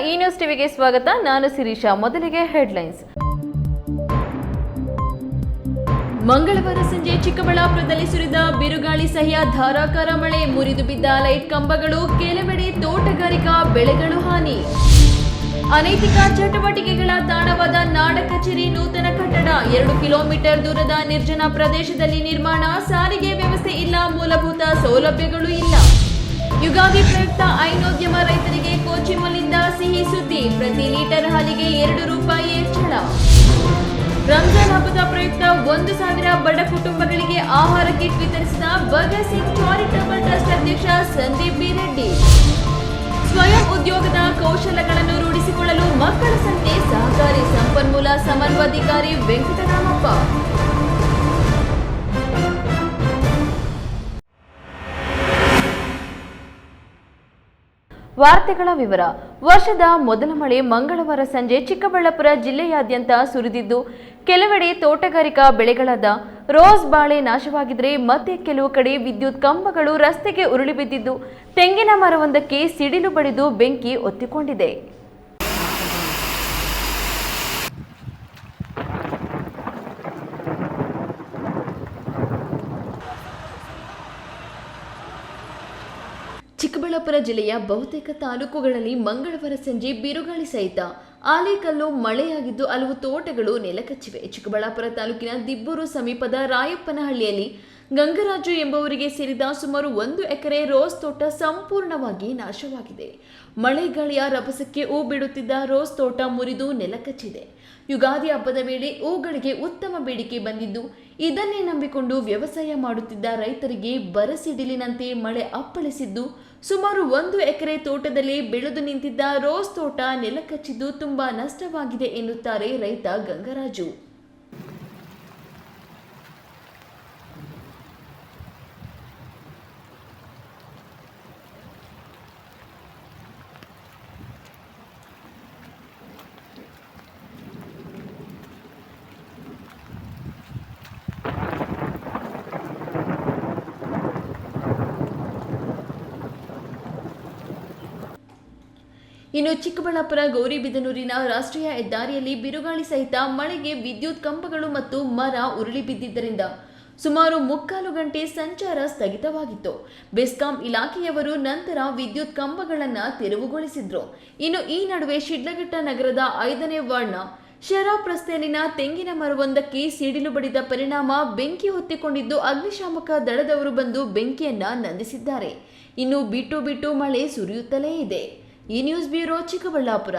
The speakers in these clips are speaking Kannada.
ಈ ನ್ಯೂಸ್ ಟಿವಿಗೆ ಸ್ವಾಗತ. ನಾನು ಶಿರೀಷಾ. ಮೊದಲಿಗೆ ಹೆಡ್ಲೈನ್ಸ್. ಮಂಗಳವಾರ ಸಂಜೆ ಚಿಕ್ಕಬಳ್ಳಾಪುರದಲ್ಲಿ ಸುರಿದ ಬಿರುಗಾಳಿ ಸಹಿತ ಧಾರಾಕಾರ ಮಳೆ, ಮುರಿದು ಬಿದ್ದ ಲೈಟ್ ಕಂಬಗಳು, ಕೆಲವೆಡೆ ತೋಟಗಾರಿಕಾ ಬೆಳೆಗಳು ಹಾನಿ. ಅನೈತಿಕ ಚಟುವಟಿಕೆಗಳ ತಾಣವಾದ ನಾಡ ಕಚೇರಿ ನೂತನ ಕಟ್ಟಡ 2 ಕಿಲೋಮೀಟರ್ ದೂರದ ನಿರ್ಜನ ಪ್ರದೇಶದಲ್ಲಿ ನಿರ್ಮಾಣ, ಸಾರಿಗೆ ವ್ಯವಸ್ಥೆ ಇಲ್ಲ, ಮೂಲಭೂತ ಸೌಲಭ್ಯಗಳು ಇಲ್ಲ. ಯುಗಾದಿ ಪ್ರಯುಕ್ತ ಹೈನೋದ್ಯಮ ರೈತರಿಗೆ ಕೋಚಿಮಲ್ನಿಂದ ಸಿಹಿ ಸುದ್ದಿ, ಪ್ರತಿ ಲೀಟರ್ ಹಾಲಿಗೆ 2 ರೂಪಾಯಿ ಹೆಚ್ಚಳ. ರಂಜಾನ್ ಹಬ್ಬದ ಪ್ರಯುಕ್ತ 1,000 ಬಡ ಕುಟುಂಬಗಳಿಗೆ ಆಹಾರ ಕಿಟ್ ವಿತರಿಸಿದ ಭಗತ್ ಸಿಂಗ್ ಚಾರಿಟಬಲ್ ಟ್ರಸ್ಟ್ ಅಧ್ಯಕ್ಷ ಸಂದೀಪ್ ಬಿ ರೆಡ್ಡಿ. ಸ್ವಯಂ ಉದ್ಯೋಗದ ಕೌಶಲಗಳನ್ನು ರೂಢಿಸಿಕೊಳ್ಳಲು ಮಕ್ಕಳ ಸಂಖ್ಯೆ ಸಹಕಾರಿ ಸಂಪನ್ಮೂಲ ಸಮನ್ವಯಾಧಿಕಾರಿ ವೆಂಕಟರಾಮಪ್ಪ. ವಾರ್ತೆಗಳ ವಿವರ. ವರ್ಷದ ಮೊದಲ ಮಳೆ ಮಂಗಳವಾರ ಸಂಜೆ ಚಿಕ್ಕಬಳ್ಳಾಪುರ ಜಿಲ್ಲೆಯಾದ್ಯಂತ ಸುರಿದಿದ್ದು, ಕೆಲವೆಡೆ ತೋಟಗಾರಿಕಾ ಬೆಳೆಗಳಾದ ರೋಸ್ ಬಾಳೆ ನಾಶವಾಗಿದ್ದರೆ ಮತ್ತೆ ಕೆಲವು ಕಡೆ ವಿದ್ಯುತ್ ಕಂಬಗಳು ರಸ್ತೆಗೆ ಉರುಳಿ ಬಿದ್ದಿದ್ದು, ತೆಂಗಿನ ಮರವೊಂದಕ್ಕೆ ಸಿಡಿಲು ಬಡಿದು ಬೆಂಕಿ ಹೊತ್ತಿಕೊಂಡಿದೆ. ಚಿಕ್ಕಬಳ್ಳಾಪುರ ಜಿಲ್ಲೆಯ ಬಹುತೇಕ ತಾಲೂಕುಗಳಲ್ಲಿ ಮಂಗಳವಾರ ಸಂಜೆ ಬಿರುಗಾಳಿ ಸಹಿತ ಆಲಿಕಲ್ಲು ಮಳೆಯಾಗಿದ್ದು, ಹಲವು ತೋಟಗಳು ನೆಲಕಚ್ಚಿವೆ. ಚಿಕ್ಕಬಳ್ಳಾಪುರ ತಾಲೂಕಿನ ದಿಬ್ಬೂರು ಸಮೀಪದ ರಾಯಪ್ಪನಹಳ್ಳಿಯಲ್ಲಿ ಗಂಗರಾಜು ಎಂಬುವರಿಗೆ ಸೇರಿದ ಸುಮಾರು 1 ಎಕರೆ ರೋಸ್ ತೋಟ ಸಂಪೂರ್ಣವಾಗಿ ನಾಶವಾಗಿದೆ. ಮಳೆಗಾಳಿಯ ರಭಸಕ್ಕೆ ಹೂ ಬಿಡುತ್ತಿದ್ದ ರೋಸ್ ತೋಟ ಮುರಿದು ನೆಲಕಚ್ಚಿದೆ. ಯುಗಾದಿ ಹಬ್ಬದ ವೇಳೆ ಹೂಗಳಿಗೆ ಉತ್ತಮ ಬೇಡಿಕೆ ಬಂದಿದ್ದು, ಇದನ್ನೇ ನಂಬಿಕೊಂಡು ವ್ಯವಸಾಯ ಮಾಡುತ್ತಿದ್ದ ರೈತರಿಗೆ ಬರಸಿಡಿಲಿನಂತೆ ಮಳೆ ಅಪ್ಪಳಿಸಿದ್ದು, ಸುಮಾರು 1 ಎಕರೆ ತೋಟದಲ್ಲಿ ಬೆಳೆದು ನಿಂತಿದ್ದ ರೋಸ್ ತೋಟ ನೆಲಕಚ್ಚಿದ್ದು ತುಂಬಾ ನಷ್ಟವಾಗಿದೆ ಎನ್ನುತ್ತಾರೆ ರೈತ ಗಂಗರಾಜು. ಇನ್ನು ಚಿಕ್ಕಬಳ್ಳಾಪುರ ಗೌರಿಬಿದನೂರಿನ ರಾಷ್ಟ್ರೀಯ ಹೆದ್ದಾರಿಯಲ್ಲಿ ಬಿರುಗಾಳಿ ಸಹಿತ ಮಳೆಗೆ ವಿದ್ಯುತ್ ಕಂಬಗಳು ಮತ್ತು ಮರ ಉರುಳಿ ಬಿದ್ದಿದ್ದರಿಂದ ಸುಮಾರು 3/4 ಗಂಟೆ ಸಂಚಾರ ಸ್ಥಗಿತವಾಗಿತ್ತು. ಬೆಸ್ಕಾಂ ಇಲಾಖೆಯವರು ನಂತರ ವಿದ್ಯುತ್ ಕಂಬಗಳನ್ನು ತೆರವುಗೊಳಿಸಿದ್ರು. ಇನ್ನು ಈ ನಡುವೆ ಶಿಡ್ಲಘಟ್ಟ ನಗರದ 5ನೇ ವಾರ್ಡ್ನ ಶರಾಫ್ ರಸ್ತೆಯಲ್ಲಿನ ತೆಂಗಿನ ಮರವೊಂದಕ್ಕೆ ಸಿಡಿಲು ಬಡಿದ ಪರಿಣಾಮ ಬೆಂಕಿ ಹೊತ್ತಿಕೊಂಡಿದ್ದು, ಅಗ್ನಿಶಾಮಕ ದಳದವರು ಬಂದು ಬೆಂಕಿಯನ್ನ ನಂದಿಸಿದ್ದಾರೆ. ಇನ್ನು ಬಿಟ್ಟು ಮಳೆ ಸುರಿಯುತ್ತಲೇ ಇದೆ. ಈ ನ್ಯೂಸ್ ಬ್ಯೂರೋ, ಚಿಕ್ಕಬಳ್ಳಾಪುರ.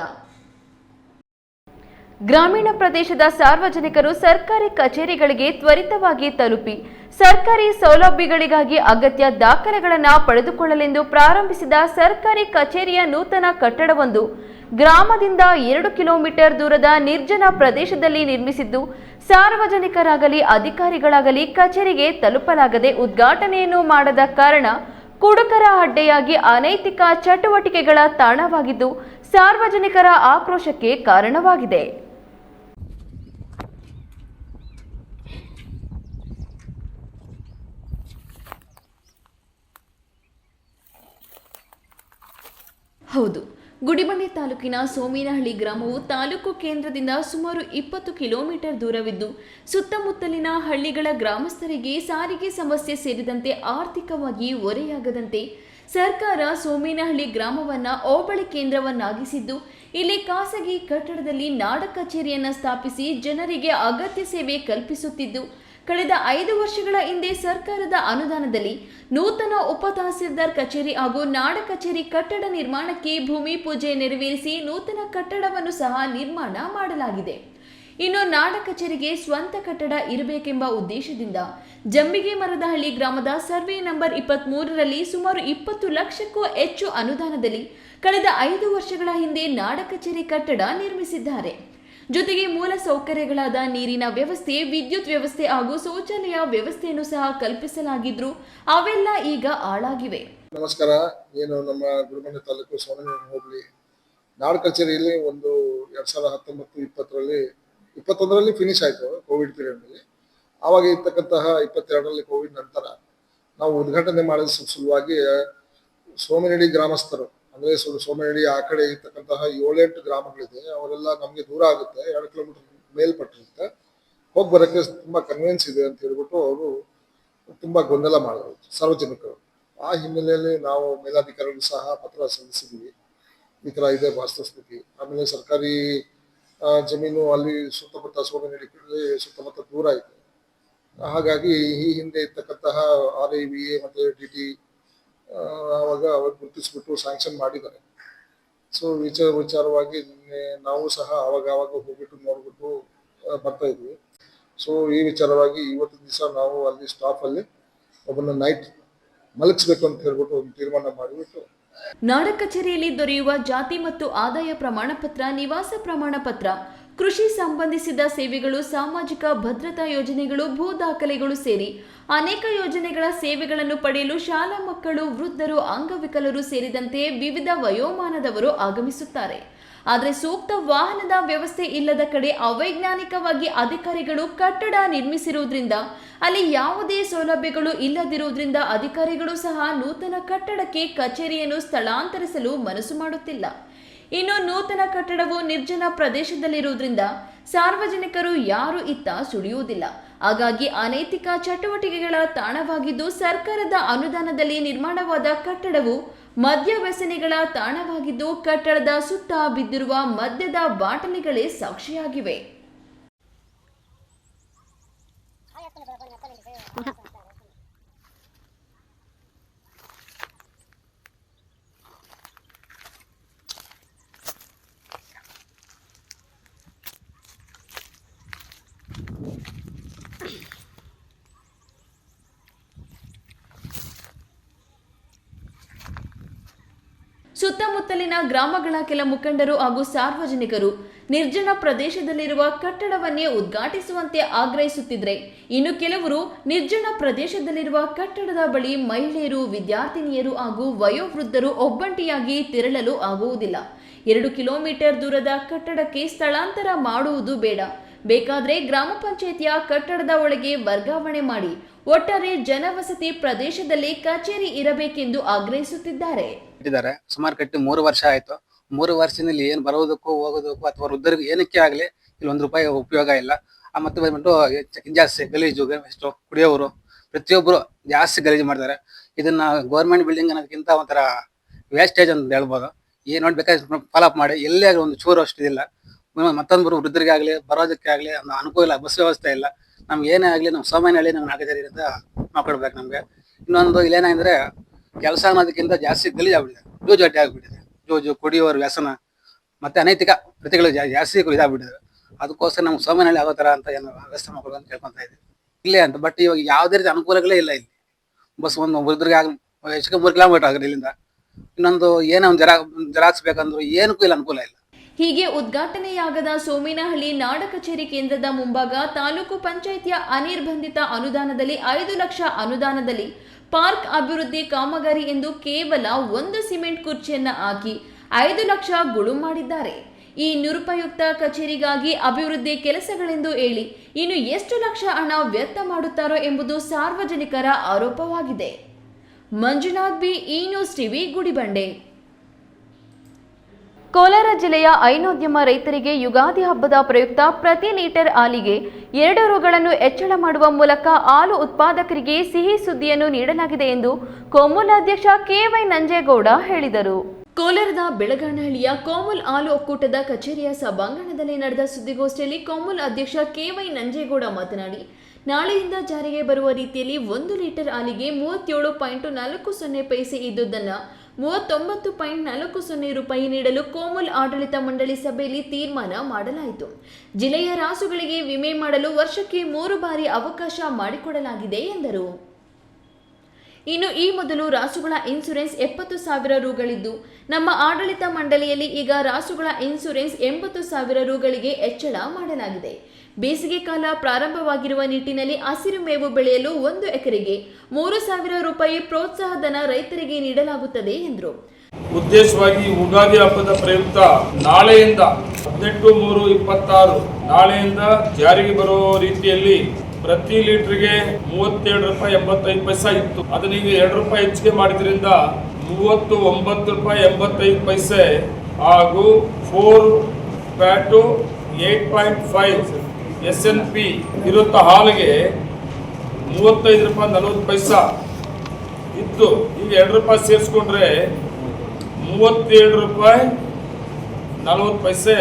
ಗ್ರಾಮೀಣ ಪ್ರದೇಶದ ಸಾರ್ವಜನಿಕರು ಸರ್ಕಾರಿ ಕಚೇರಿಗಳಿಗೆ ತ್ವರಿತವಾಗಿ ತಲುಪಿ ಸರ್ಕಾರಿ ಸೌಲಭ್ಯಗಳಿಗಾಗಿ ಅಗತ್ಯ ದಾಖಲೆಗಳನ್ನು ಪಡೆದುಕೊಳ್ಳಲೆಂದು ಪ್ರಾರಂಭಿಸಿದ ಸರ್ಕಾರಿ ಕಚೇರಿಯ ನೂತನ ಕಟ್ಟಡವೊಂದು ಗ್ರಾಮದಿಂದ 2 ಕಿಲೋಮೀಟರ್ ದೂರದ ನಿರ್ಜನ ಪ್ರದೇಶದಲ್ಲಿ ನಿರ್ಮಿಸಿದ್ದು, ಸಾರ್ವಜನಿಕರಾಗಲಿ ಅಧಿಕಾರಿಗಳಾಗಲಿ ಕಚೇರಿಗೆ ತಲುಪಲಾಗದೆ ಉದ್ಘಾಟನೆಯನ್ನು ಮಾಡದ ಕಾರಣ ಕುಡುಕರ ಅಡ್ಡೆಯಾಗಿ ಅನೈತಿಕ ಚಟುವಟಿಕೆಗಳ ತಾಣವಾಗಿದ್ದು, ಸಾರ್ವಜನಿಕರ ಆಕ್ರೋಶಕ್ಕೆ ಕಾರಣವಾಗಿದೆ. ಹೌದು, ಗುಡಿಬಂಡೆ ತಾಲೂಕಿನ ಸೋಮೇನಹಳ್ಳಿ ಗ್ರಾಮವು ತಾಲೂಕು ಕೇಂದ್ರದಿಂದ ಸುಮಾರು 20 ಕಿಲೋಮೀಟರ್ ದೂರವಿದ್ದು, ಸುತ್ತಮುತ್ತಲಿನ ಹಳ್ಳಿಗಳ ಗ್ರಾಮಸ್ಥರಿಗೆ ಸಾರಿಗೆ ಸಮಸ್ಯೆ ಸೇರಿದಂತೆ ಆರ್ಥಿಕವಾಗಿ ಹೊರೆಯಾಗದಂತೆ ಸರ್ಕಾರ ಸೋಮೇನಹಳ್ಳಿ ಗ್ರಾಮವನ್ನು ಹೋಬಳಿ ಕೇಂದ್ರವನ್ನಾಗಿಸಿದ್ದು, ಇಲ್ಲಿ ಖಾಸಗಿ ಕಟ್ಟಡದಲ್ಲಿ ನಾಡ ಕಚೇರಿಯನ್ನು ಸ್ಥಾಪಿಸಿ ಜನರಿಗೆ ಅಗತ್ಯ ಸೇವೆ ಕಲ್ಪಿಸುತ್ತಿದ್ದು, ಕಳೆದ 5 ವರ್ಷಗಳ ಹಿಂದೆ ಸರ್ಕಾರದ ಅನುದಾನದಲ್ಲಿ ನೂತನ ಉಪ ತಹಸೀಲ್ದಾರ್ ಕಚೇರಿ ಹಾಗೂ ನಾಡ ಕಚೇರಿ ಕಟ್ಟಡ ನಿರ್ಮಾಣಕ್ಕೆ ಭೂಮಿ ಪೂಜೆ ನೆರವೇರಿಸಿ ನೂತನ ಕಟ್ಟಡವನ್ನು ಸಹ ನಿರ್ಮಾಣ ಮಾಡಲಾಗಿದೆ. ಇನ್ನು ನಾಡ ಕಚೇರಿಗೆ ಸ್ವಂತ ಕಟ್ಟಡ ಇರಬೇಕೆಂಬ ಉದ್ದೇಶದಿಂದ ಜಂಬಿಗೆ ಮರದಹಳ್ಳಿ ಗ್ರಾಮದ ಸರ್ವೆ ನಂಬರ್ 23ರಲ್ಲಿ ಸುಮಾರು 20 ಲಕ್ಷಕ್ಕೂ ಹೆಚ್ಚು ಅನುದಾನದಲ್ಲಿ ಕಳೆದ 5 ವರ್ಷಗಳ ಹಿಂದೆ ನಾಡ ಕಚೇರಿ ಕಟ್ಟಡ ನಿರ್ಮಿಸಿದ್ದಾರೆ. ಜೊತೆಗೆ ಮೂಲ ಸೌಕರ್ಯಗಳಾದ ನೀರಿನ ವ್ಯವಸ್ಥೆ, ವಿದ್ಯುತ್ ವ್ಯವಸ್ಥೆ ಹಾಗೂ ಶೌಚಾಲಯ ವ್ಯವಸ್ಥೆಯನ್ನು ಸಹ ಕಲ್ಪಿಸಲಾಗಿದ್ರು ಅವೆಲ್ಲ ಈಗ ಹಾಳಾಗಿವೆ. ನಮಸ್ಕಾರ. ಏನು ನಮ್ಮ ಗುಡಿಬಂಡೆ ತಾಲೂಕು ಸೋಮೇನಹಳ್ಳಿ ಹೋಬಳಿ ನಾಡ ಕಚೇರಿಯಲ್ಲಿ ಒಂದು 2019-20ರಲ್ಲಿ 21ರಲ್ಲಿ ಫಿನಿಶ್ ಆಯಿತು ಕೋವಿಡ್ ಪೀರಿಯಡ್ನಲ್ಲಿ. ಆವಾಗ ಇರ್ತಕ್ಕಂತಹ 22ರಲ್ಲಿ ಕೋವಿಡ್ ನಂತರ ನಾವು ಉದ್ಘಾಟನೆ ಮಾಡಿದ ಸಲುವಾಗಿ ಸೋಮೇನಹಳ್ಳಿ ಗ್ರಾಮಸ್ಥರು ಅಂದರೆ ಸೋಮೇನಹಳ್ಳಿ ಆ ಕಡೆ ಇರ್ತಕ್ಕಂತಹ 7-8 ಗ್ರಾಮಗಳಿದೆ, ಅವರೆಲ್ಲ ನಮಗೆ ದೂರ ಆಗುತ್ತೆ, 2 ಕಿಲೋಮೀಟರ್ ಮೇಲ್ಪಟ್ಟಿರುತ್ತೆ, ಹೋಗಿ ಬರೋಕ್ಕೆ ತುಂಬ ಕನ್ವಿನ್ಸ್ ಇದೆ ಅಂತ ಹೇಳ್ಬಿಟ್ಟು ಅವರು ತುಂಬ ಗೊಂದಲ ಮಾಡಿದ್ರು ಸಾರ್ವಜನಿಕರು. ಆ ಹಿನ್ನೆಲೆಯಲ್ಲಿ ನಾವು ಮೇಲಾಧಿಕಾರಿಗಳು ಸಹ ಪತ್ರ ಸಲ್ಲಿಸಿದ್ವಿ, ಈ ಥರ ಇದೆ ವಾಸ್ತುಸ್ಥಿತಿ. ಆಮೇಲೆ ಸರ್ಕಾರಿ ಜಮೀನು ಅಲ್ಲಿ ಸುತ್ತಮುತ್ತ ಸೋಮೇನಹಳ್ಳಿ ಸುತ್ತಮುತ್ತ ದೂರ ಇದೆ, ಹಾಗಾಗಿ ಈ ಹಿಂದೆ ಇರ್ತಕ್ಕಂತಹ RIVA ಮತ್ತು DT ಆವಾಗ ಗುರುತಿಸ್ಬಿಟ್ಟು ಸ್ಯಾಂಕ್ಷನ್ ಮಾಡಿದ್ದಾರೆ. ಸೊ ವಿಚಾರವಾಗಿ ನಾವು ಸಹ ಆವಾಗ ಹೋಗ್ಬಿಟ್ಟು ನೋಡ್ಬಿಟ್ಟು ಬರ್ತಾ ಇದ್ವಿ. ಸೊ ಈ ವಿಚಾರವಾಗಿ ಇವತ್ತು ದಿವಸ ನಾವು ಅಲ್ಲಿ ಸ್ಟಾಫಲ್ಲಿ ಒಬ್ಬನ ನೈಟ್ ಮಲಗಿಸ್ಬೇಕು ಅಂತ ಹೇಳ್ಬಿಟ್ಟು ಒಂದು ತೀರ್ಮಾನ ಮಾಡಿಬಿಟ್ಟು ನಾಡ ಕಚೇರಿಯಲ್ಲಿ ದೊರೆಯುವ ಜಾತಿ ಮತ್ತು ಆದಾಯ ಪ್ರಮಾಣ ಪತ್ರ, ನಿವಾಸ ಪ್ರಮಾಣ ಪತ್ರ, ಕೃಷಿ ಸಂಬಂಧಿಸಿದ ಸೇವೆಗಳು, ಸಾಮಾಜಿಕ ಭದ್ರತಾ ಯೋಜನೆಗಳು, ಭೂ ದಾಖಲೆಗಳು ಸೇರಿ ಅನೇಕ ಯೋಜನೆಗಳ ಸೇವೆಗಳನ್ನು ಪಡೆಯಲು ಶಾಲಾ ಮಕ್ಕಳು, ವೃದ್ಧರು, ಅಂಗವಿಕಲರು ಸೇರಿದಂತೆ ವಿವಿಧ ವಯೋಮಾನದವರು ಆಗಮಿಸುತ್ತಾರೆ. ಆದರೆ ಸೂಕ್ತ ವಾಹನದ ವ್ಯವಸ್ಥೆ ಇಲ್ಲದ ಕಡೆ ಅವೈಜ್ಞಾನಿಕವಾಗಿ ಅಧಿಕಾರಿಗಳು ಕಟ್ಟಡ ನಿರ್ಮಿಸಿರುವುದರಿಂದ, ಅಲ್ಲಿ ಯಾವುದೇ ಸೌಲಭ್ಯಗಳು ಇಲ್ಲದಿರುವುದರಿಂದ ಅಧಿಕಾರಿಗಳು ಸಹ ನೂತನ ಕಟ್ಟಡಕ್ಕೆ ಕಚೇರಿಯನ್ನು ಸ್ಥಳಾಂತರಿಸಲು ಮನಸ್ಸು ಮಾಡುತ್ತಿಲ್ಲ. ಇನ್ನು ನೂತನ ಕಟ್ಟಡವು ನಿರ್ಜನ ಪ್ರದೇಶದಲ್ಲಿರುವುದರಿಂದ ಸಾರ್ವಜನಿಕರು ಯಾರು ಇತ್ತ ಸುಳಿಯುವುದಿಲ್ಲ. ಹಾಗಾಗಿ ಅನೈತಿಕ ಚಟುವಟಿಕೆಗಳ ತಾಣವಾಗಿದ್ದು, ಸರ್ಕಾರದ ಅನುದಾನದಲ್ಲಿ ನಿರ್ಮಾಣವಾದ ಕಟ್ಟಡವು ಮದ್ಯ ವ್ಯಸನಿಗಳ ತಾಣವಾಗಿದ್ದು, ಕಟ್ಟಡದ ಸುತ್ತ ಬಿದ್ದಿರುವ ಮದ್ಯದ ಬಾಟಲಿಗಳೇ ಸಾಕ್ಷಿಯಾಗಿವೆ. ಸುತ್ತಮುತ್ತಲಿನ ಗ್ರಾಮಗಳ ಕೆಲ ಮುಖಂಡರು ಹಾಗೂ ಸಾರ್ವಜನಿಕರು ನಿರ್ಜನ ಪ್ರದೇಶದಲ್ಲಿರುವ ಕಟ್ಟಡವನ್ನೇ ಉದ್ಘಾಟಿಸುವಂತೆ ಆಗ್ರಹಿಸುತ್ತಿದ್ರೆ, ಇನ್ನು ಕೆಲವರು ನಿರ್ಜನ ಪ್ರದೇಶದಲ್ಲಿರುವ ಕಟ್ಟಡದ ಬಳಿ ಮಹಿಳೆಯರು, ವಿದ್ಯಾರ್ಥಿನಿಯರು ಹಾಗೂ ವಯೋವೃದ್ಧರು ಒಬ್ಬಂಟಿಯಾಗಿ ತೆರಳಲು ಆಗುವುದಿಲ್ಲ. 2 ಕಿಲೋಮೀಟರ್ ದೂರದ ಕಟ್ಟಡಕ್ಕೆ ಸ್ಥಳಾಂತರ ಮಾಡುವುದು ಬೇಡ, ಬೇಕಾದ್ರೆ ಗ್ರಾಮ ಪಂಚಾಯಿತಿಯ ಕಟ್ಟಡದ ಒಳಗೆ ವರ್ಗಾವಣೆ ಮಾಡಿ ಒಟ್ಟಾರೆ ಜನವಸತಿ ಪ್ರದೇಶದಲ್ಲಿ ಕಚೇರಿ ಇರಬೇಕೆಂದು ಆಗ್ರಹಿಸುತ್ತಿದ್ದಾರೆ. ಸುಮಾರು ಕಟ್ಟಿ 3 ವರ್ಷ ಆಯ್ತು. 3 ವರ್ಷದಲ್ಲಿ ಏನು ಬರೋದಕ್ಕೂ ಹೋಗೋದಕ್ಕೂ ಅಥವಾ ವೃದ್ಧರಿಗೆ ಏನಕ್ಕೆ ಆಗಲಿ ಇಲ್ಲಿ ₹1 ಉಪಯೋಗ ಇಲ್ಲ. ಮತ್ತೆ ಬಂದ್ಬಿಟ್ಟು ಜಾಸ್ತಿ ಗಲೀಜು, ಎಷ್ಟು ಕುಡಿಯೋರು ಪ್ರತಿಯೊಬ್ಬರು ಜಾಸ್ತಿ ಗಲೀಜು ಮಾಡ್ತಾರೆ. ಇದನ್ನ ಗೌರ್ಮೆಂಟ್ ಬಿಲ್ಡಿಂಗ್ ಅನ್ನೋದಕ್ಕಿಂತ ಒಂಥರ ವೇಸ್ಟೇಜ್ ಅಂತ ಹೇಳ್ಬೋದು. ಏನು ನೋಡ್ಬೇಕಾದ್ರೆ ಫಾಲೋಅಪ್ ಮಾಡಿ, ಎಲ್ಲೇ ಆಗಲಿ ಒಂದು ಚೂರು ಅಷ್ಟಿದಿಲ್ಲ. ಮತ್ತೊಂದು ವೃದ್ಧರಿಗೆ ಆಗಲಿ ಬರೋದಕ್ಕೆ ಆಗಲಿ ಅನುಕೂಲ ಇಲ್ಲ, ಬಸ್ ವ್ಯವಸ್ಥೆ ಇಲ್ಲ. ನಮ್ಗೆ ಏನೇ ಆಗಲಿ ನಮ್ಮ ಸೋಮೇನಹಳ್ಳಿ ನಮ್ಮ ನಾಗಜರಿಯಿಂದ ಮಾಡ್ಕೊಡ್ಬೇಕು ನಮಗೆ. ಇನ್ನೊಂದು ಇಲ್ಲೇನಂದ್ರೆ ಕೆಲಸ ಅನ್ನೋದಕ್ಕಿಂತ ಜಾಸ್ತಿ ಗಲೀಜು ಆಗ್ಬಿಟ್ಟಿದೆ, ಜೂಜು ಅಡ್ಡಿ ಆಗ್ಬಿಟ್ಟಿದೆ. ಜೂಜು, ಕುಡಿಯೋರು ವ್ಯಸನ ಮತ್ತೆ ಅನೈತಿಕ ಪ್ರತಿಗಳು ಜಾಸ್ತಿ ಇದಾಗ್ಬಿಟ್ಟಿದೆ. ಅದಕ್ಕೋಸ್ಕರ ನಮ್ಗೆ ಸೋಮೇನಹಳ್ಳಿ ಆಗೋ ಥರ ಅಂತ ಏನು ವ್ಯವಸ್ಥೆ ಮಾಡ್ಕೊಡ್ಬೇಕು ಅಂತ ಕೇಳ್ಕೊತಾ ಇದ್ದೀವಿ ಇಲ್ಲೇ ಅಂತ. ಬಟ್ ಇವಾಗ ಯಾವುದೇ ರೀತಿ ಅನುಕೂಲಗಳೇ ಇಲ್ಲ ಇಲ್ಲಿ. ಬಸ್ ಒಂದು ವೃದ್ಧರಿಗೆ ಆಗ ಹೆಚ್ಚಿಗೆ 3 ಕಿಲೋಮೀಟರ್ ಆಗುತ್ತೆ ಇಲ್ಲಿಂದ. ಇನ್ನೊಂದು ಏನೋ ಒಂದು ಜೆರಾಕ್ಸ್ ಬೇಕಂದ್ರು ಏನಕ್ಕೂ ಇಲ್ಲ, ಅನುಕೂಲ ಇಲ್ಲ. ಹೀಗೆ ಉದ್ಘಾಟನೆಯಾಗದ ಸೋಮೇನಹಳ್ಳಿ ನಾಡ ಕಚೇರಿ ಕೇಂದ್ರದ ಮುಂಭಾಗ ತಾಲೂಕು ಪಂಚಾಯಿತಿಯ ಅನಿರ್ಬಂಧಿತ ಅನುದಾನದಲ್ಲಿ 5 ಲಕ್ಷ ಅನುದಾನದಲ್ಲಿ ಪಾರ್ಕ್ ಅಭಿವೃದ್ಧಿ ಕಾಮಗಾರಿ ಎಂದು ಕೇವಲ 1 ಸಿಮೆಂಟ್ ಕುರ್ಚಿಯನ್ನ ಹಾಕಿ 5 ಲಕ್ಷ ಗುಳು ಮಾಡಿದ್ದಾರೆ. ಈ ನಿರುಪಯುಕ್ತ ಕಚೇರಿಗಾಗಿ ಅಭಿವೃದ್ಧಿ ಕೆಲಸಗಳೆಂದು ಹೇಳಿ ಇನ್ನು ಎಷ್ಟು ಲಕ್ಷ ಹಣ ವ್ಯರ್ಥ ಮಾಡುತ್ತಾರೋ ಎಂಬುದು ಸಾರ್ವಜನಿಕರ ಆರೋಪವಾಗಿದೆ. ಮಂಜುನಾಥ್ ಬಿ, ಈ ನ್ಯೂಸ್ ಟಿವಿ, ಗುಡಿಬಂಡೆ. ಕೋಲಾರ ಜಿಲ್ಲೆಯ ಹೈನೋದ್ಯಮ ರೈತರಿಗೆ ಯುಗಾದಿ ಹಬ್ಬದ ಪ್ರಯುಕ್ತ ಪ್ರತಿ ಲೀಟರ್ ಹಾಲಿಗೆ 2 ರುಗಳನ್ನು ಹೆಚ್ಚಳ ಮಾಡುವ ಮೂಲಕ ಹಾಲು ಉತ್ಪಾದಕರಿಗೆ ಸಿಹಿ ಸುದ್ದಿಯನ್ನು ನೀಡಲಾಗಿದೆ ಎಂದು ಕೋಮುಲ್ ಅಧ್ಯಕ್ಷ KY ನಂಜೇಗೌಡ ಹೇಳಿದರು. ಕೋಲಾರದ ಬೆಳಗನಹಳ್ಳಿಯ ಕೋಮುಲ್ ಹಾಲು ಒಕ್ಕೂಟದ ಕಚೇರಿಯ ಸಭಾಂಗಣದಲ್ಲಿ ನಡೆದ ಸುದ್ದಿಗೋಷ್ಠಿಯಲ್ಲಿ ಕೋಮುಲ್ ಅಧ್ಯಕ್ಷ KY ನಂಜೇಗೌಡ ಮಾತನಾಡಿ, ನಾಳೆಯಿಂದ ಜಾರಿಗೆ ಬರುವ ರೀತಿಯಲ್ಲಿ 1 ಲೀಟರ್ ಹಾಲಿಗೆ 37.40 ಪೈಸೆ ಇದ್ದುದನ್ನು 39.40 ರೂಪಾಯಿ ನೀಡಲು ಕೋಮುಲ್ ಆಡಳಿತ ಮಂಡಳಿ ಸಭೆಯಲ್ಲಿ ತೀರ್ಮಾನ ಮಾಡಲಾಯಿತು. ಜಿಲ್ಲೆಯ ರಾಸುಗಳಿಗೆ ವಿಮೆ ಮಾಡಲು ವರ್ಷಕ್ಕೆ 3 ಬಾರಿ ಅವಕಾಶ ಮಾಡಿಕೊಡಲಾಗಿದೆ ಎಂದರು. ಇನ್ನು ಈ ಮೊದಲು ರಾಸುಗಳ ಇನ್ಸೂರೆನ್ಸ್ 70,000 ರುಗಳಿದ್ದು, ನಮ್ಮ ಆಡಳಿತ ಮಂಡಳಿಯಲ್ಲಿ ಈಗ ರಾಸುಗಳ ಇನ್ಸೂರೆನ್ಸ್ 80,000 ರುಗಳಿಗೆ ಹೆಚ್ಚಳ ಮಾಡಲಾಗಿದೆ. ಬೇಸಿಗೆ ಕಾಲ ಪ್ರಾರಂಭವಾಗಿರುವ ನಿಟ್ಟಿನಲ್ಲಿ ಹಸಿರು ಮೇವು ಬೆಳೆಯಲು 1 ಎಕರೆಗೆ 3,000 ರೂಪಾಯಿ ಪ್ರೋತ್ಸಾಹಧನ ರೈತರಿಗೆ ನೀಡಲಾಗುತ್ತದೆ ಎಂದರು. ಉದ್ದೇಶವಾಗಿ ಯುಗಾದಿ ಹಬ್ಬದ ಪ್ರಯುಕ್ತ ನಾಳೆಯಿಂದ 18/3/26 ನಾಳೆಯಿಂದ ಜಾರಿಗೆ ಬರುವ ರೀತಿಯಲ್ಲಿ ಪ್ರತಿ ಲೀಟರ್ಗೆ 37.85 ಇತ್ತು. ಅದನ್ನೀಗ 2 ರೂಪಾಯಿ ಹೆಚ್ಚಿಗೆ ಮಾಡಿದ್ರಿಂದ ₹39.85 ಹಾಗೂ 4 ಫ್ಯಾಟು 8.5 SNP ಇರುವಂಥ ಹಾಲಿಗೆ ₹35.40 ಇತ್ತು. ಈಗ ₹2 ಸೇರಿಸ್ಕೊಂಡ್ರೆ ₹37.40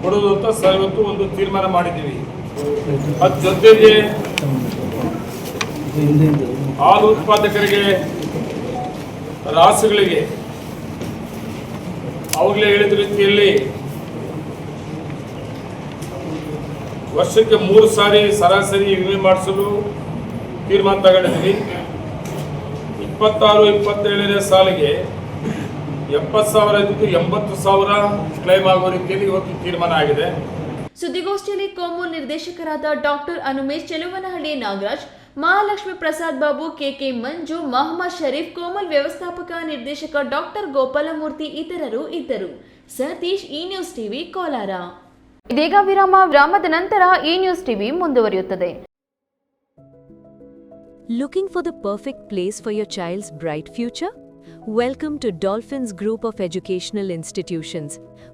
ಕೊಡೋದು ಅಂತ ಇವತ್ತು ಒಂದು ತೀರ್ಮಾನ ಮಾಡಿದ್ದೀವಿ. ಅದ್ರ ಜೊತೆಗೆ ಹಾಲು ಉತ್ಪಾದಕರಿಗೆ, ರಾಸುಗಳಿಗೆ ಅವಾಗಲೇ ಹೇಳಿದ ರೀತಿಯಲ್ಲಿ ವರ್ಷಕ್ಕೆ 3 ಸಾರಿ ಸರಾಸರಿ ವಿಮೆ ಮಾಡಿಸಲು ತೀರ್ಮಾನ ತಗೊಂಡಿದ್ವಿ. 26-27ನೇ ಸಾಲಿಗೆ 70,000 ಇದ್ದು 80,000 ಕ್ಲೈಮ್ ಆಗುವ ರೀತಿಯಲ್ಲಿ ಇವತ್ತು ತೀರ್ಮಾನ ಆಗಿದೆ. ಸುದ್ದಿಗೋಷ್ಠಿಯಲ್ಲಿ ಕೋಮು ನಿರ್ದೇಶಕರಾದ ಡಾಕ್ಟರ್ ಅನುಮೇಶ್, ಚೆಲುವನಹಳ್ಳಿ ನಾಗರಾಜ್, ಮಹಾಲಕ್ಷ್ಮಿ ಪ್ರಸಾದ್ ಬಾಬು, ಕೆಕೆ ಮಂಜು, ಮಹಮ್ಮದ್ ಶರೀಫ್, ಕೋಮಲ್ ವ್ಯವಸ್ಥಾಪಕ ನಿರ್ದೇಶಕ ಡಾಕ್ಟರ್ ಗೋಪಾಲಮೂರ್ತಿ ಇತರರು ಇದ್ದರು. ಸತೀಶ್, ಈ ನ್ಯೂಸ್ ಟಿವಿ, ಕೋಲಾರ. ಇದೀಗ ವಿರಾಮದ ನಂತರ ಈ ನ್ಯೂಸ್ ಟಿವಿ ಮುಂದುವರಿಯುತ್ತದೆ. Looking for the perfect place for your child's bright future? Welcome to Dolphins Group of Educational Institutions,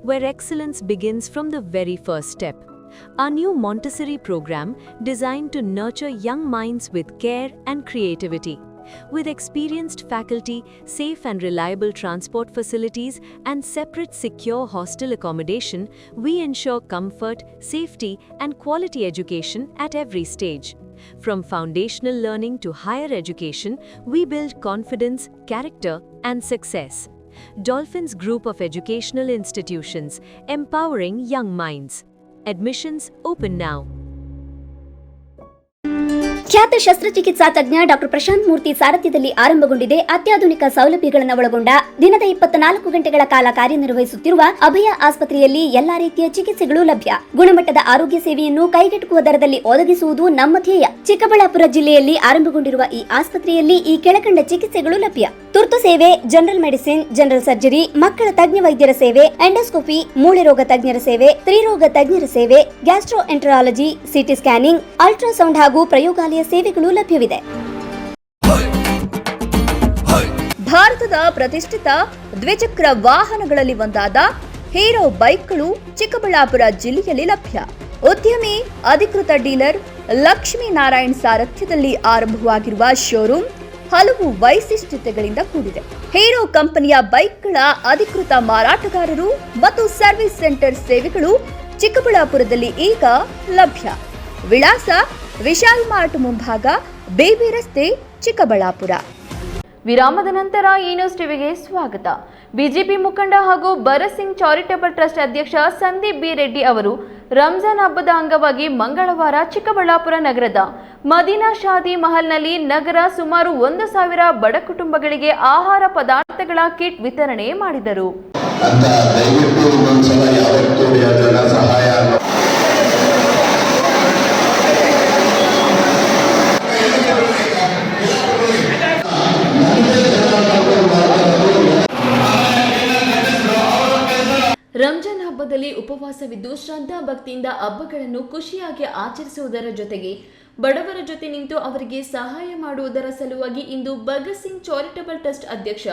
where excellence begins from the very first step. Our new Montessori program designed to nurture young minds with care and creativity. With experienced faculty, safe and reliable transport facilities, and separate secure hostel accommodation, we ensure comfort, safety, and quality education at every stage. From foundational learning to higher education, we build confidence, character, and success. Dolphins Group of Educational Institutions, empowering young minds. Admissions open now. ಖ್ಯಾತ ಶಸ್ತ್ರಚಿಕಿತ್ಸಾ ತಜ್ಞ ಡಾಕ್ಟರ್ ಪ್ರಶಾಂತ್ ಮೂರ್ತಿ ಸಾರಥ್ಯದಲ್ಲಿ ಆರಂಭಗೊಂಡಿದೆ ಅತ್ಯಾಧುನಿಕ ಸೌಲಭ್ಯಗಳನ್ನು ಒಳಗೊಂಡ ದಿನದ 24 ಗಂಟೆಗಳ ಕಾಲ ಕಾರ್ಯನಿರ್ವಹಿಸುತ್ತಿರುವ ಅಭಯ ಆಸ್ಪತ್ರೆಯಲ್ಲಿ ಎಲ್ಲಾ ರೀತಿಯ ಚಿಕಿತ್ಸೆಗಳು ಲಭ್ಯ. ಗುಣಮಟ್ಟದ ಆರೋಗ್ಯ ಸೇವೆಯನ್ನು ಕೈಗೆಟುಕುವ ದರದಲ್ಲಿ ಒದಗಿಸುವುದು ನಮ್ಮ ಧ್ಯೇಯ. ಚಿಕ್ಕಬಳ್ಳಾಪುರ ಜಿಲ್ಲೆಯಲ್ಲಿ ಆರಂಭಗೊಂಡಿರುವ ಈ ಆಸ್ಪತ್ರೆಯಲ್ಲಿ ಈ ಕೆಳಕಂಡ ಚಿಕಿತ್ಸೆಗಳು ಲಭ್ಯ: ತುರ್ತು ಸೇವೆ, ಜನರಲ್ ಮೆಡಿಸಿನ್, ಜನರಲ್ ಸರ್ಜರಿ, ಮಕ್ಕಳ ತಜ್ಞ ವೈದ್ಯರ ಸೇವೆ, ಎಂಡೋಸ್ಕೋಪಿ, ಮೂಳೆ ರೋಗ ತಜ್ಞರ ಸೇವೆ, ಸ್ತ್ರೀರೋಗ ತಜ್ಞರ ಸೇವೆ, gastro enterology, CT scanning, ultrasound ಹಾಗೂ ಪ್ರಯೋಗಾಲಯ ಸೇವೆಗಳು ಲಭ್ಯವಿದೆ. ಭಾರತದ ಪ್ರತಿಷ್ಠಿತ ದ್ವಿಚಕ್ರ ವಾಹನಗಳಲ್ಲಿ ಒಂದಾದ ಹೀರೋ ಬೈಕ್ಗಳು ಚಿಕ್ಕಬಳ್ಳಾಪುರ ಜಿಲ್ಲೆಯಲ್ಲಿ ಲಭ್ಯ. ಉದ್ಯಮಿ ಅಧಿಕೃತ ಡೀಲರ್ ಲಕ್ಷ್ಮೀನಾರಾಯಣ್ ಸಾರಥ್ಯದಲ್ಲಿ ಆರಂಭವಾಗಿರುವ ಶೋರೂಮ್ ಹಲವು ವೈಶಿಷ್ಟ್ಯತೆಗಳಿಂದ ಕೂಡಿದೆ. ಹೀರೋ ಕಂಪನಿಯ ಬೈಕ್ಗಳ ಅಧಿಕೃತ ಮಾರಾಟಗಾರರು ಮತ್ತು ಸರ್ವಿಸ್ ಸೆಂಟರ್ ಸೇವೆಗಳು ಚಿಕ್ಕಬಳ್ಳಾಪುರದಲ್ಲಿ ಈಗ ಲಭ್ಯ. ವಿಳಾಸ: ವಿಶಾಲ್ ಮಾರ್ಟ್ ಮುಂಭಾಗ, ಬೇಬಿ ರಸ್ತೆ, ಚಿಕ್ಕಬಳ್ಳಾಪುರ. ವಿರಾಮದ ನಂತರ ಈ ನ್ಯೂಸ್ ಟಿವಿಗೆ ಸ್ವಾಗತ. ಬಿಜೆಪಿ ಮುಖಂಡ ಹಾಗೂ ಭರತ್ ಚಾರಿಟಬಲ್ ಟ್ರಸ್ಟ್ ಅಧ್ಯಕ್ಷ ಸಂದೀಪ್ ಬಿ ರೆಡ್ಡಿ ಅವರು ರಂಜಾನ್ ಹಬ್ಬದ ಅಂಗವಾಗಿ ಮಂಗಳವಾರ ಚಿಕ್ಕಬಳ್ಳಾಪುರ ನಗರದ ಮದೀನಾ ಶಾದಿ ಮಹಲ್ನಲ್ಲಿ ನಗರ ಸುಮಾರು 1,000 ಬಡ ಕುಟುಂಬಗಳಿಗೆ ಆಹಾರ ಪದಾರ್ಥಗಳ ಕಿಟ್ ವಿತರಣೆ ಮಾಡಿದರು. ರಂಜಾನ್ ಹಬ್ಬದಲ್ಲಿ ಉಪವಾಸವಿದ್ದು ಶ್ರದ್ಧಾ ಭಕ್ತಿಯಿಂದ ಹಬ್ಬಗಳನ್ನು ಖುಷಿಯಾಗಿ ಆಚರಿಸುವುದರ ಜೊತೆಗೆ ಬಡವರ ಜೊತೆ ನಿಂತು ಅವರಿಗೆ ಸಹಾಯ ಮಾಡುವುದರ ಸಲುವಾಗಿ ಇಂದು ಭಗತ್ ಸಿಂಗ್ ಚಾರಿಟಬಲ್ ಟ್ರಸ್ಟ್ ಅಧ್ಯಕ್ಷ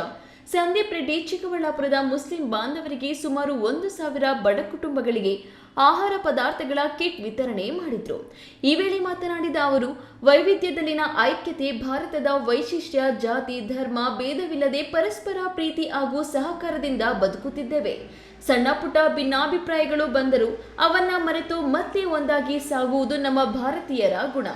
ಸಂದೀಪ್ ರೆಡ್ಡಿ ಚಿಕ್ಕಬಳ್ಳಾಪುರದ ಮುಸ್ಲಿಂ ಬಾಂಧವರಿಗೆ ಸುಮಾರು 1,000 ಬಡ ಕುಟುಂಬಗಳಿಗೆ ಆಹಾರ ಪದಾರ್ಥಗಳ ಕಿಟ್ ವಿತರಣೆ ಮಾಡಿದ್ರು. ಈ ವೇಳೆ ಮಾತನಾಡಿದ ಅವರು, ವೈವಿಧ್ಯದಲ್ಲಿನ ಐಕ್ಯತೆ ಭಾರತದ ವೈಶಿಷ್ಟ್ಯ, ಜಾತಿ ಧರ್ಮ ಭೇದವಿಲ್ಲದೆ ಪರಸ್ಪರ ಪ್ರೀತಿ ಹಾಗೂ ಸಹಕಾರದಿಂದ ಬದುಕುತ್ತಿದ್ದೇವೆ. ಸಣ್ಣ ಪುಟ್ಟ ಭಿನ್ನಾಭಿಪ್ರಾಯಗಳು ಬಂದರೂ ಅವನ್ನ ಮರೆತು ಮತ್ತೆ ಒಂದಾಗಿ ಸಾಗುವುದು ನಮ್ಮ ಭಾರತೀಯರ ಗುಣ.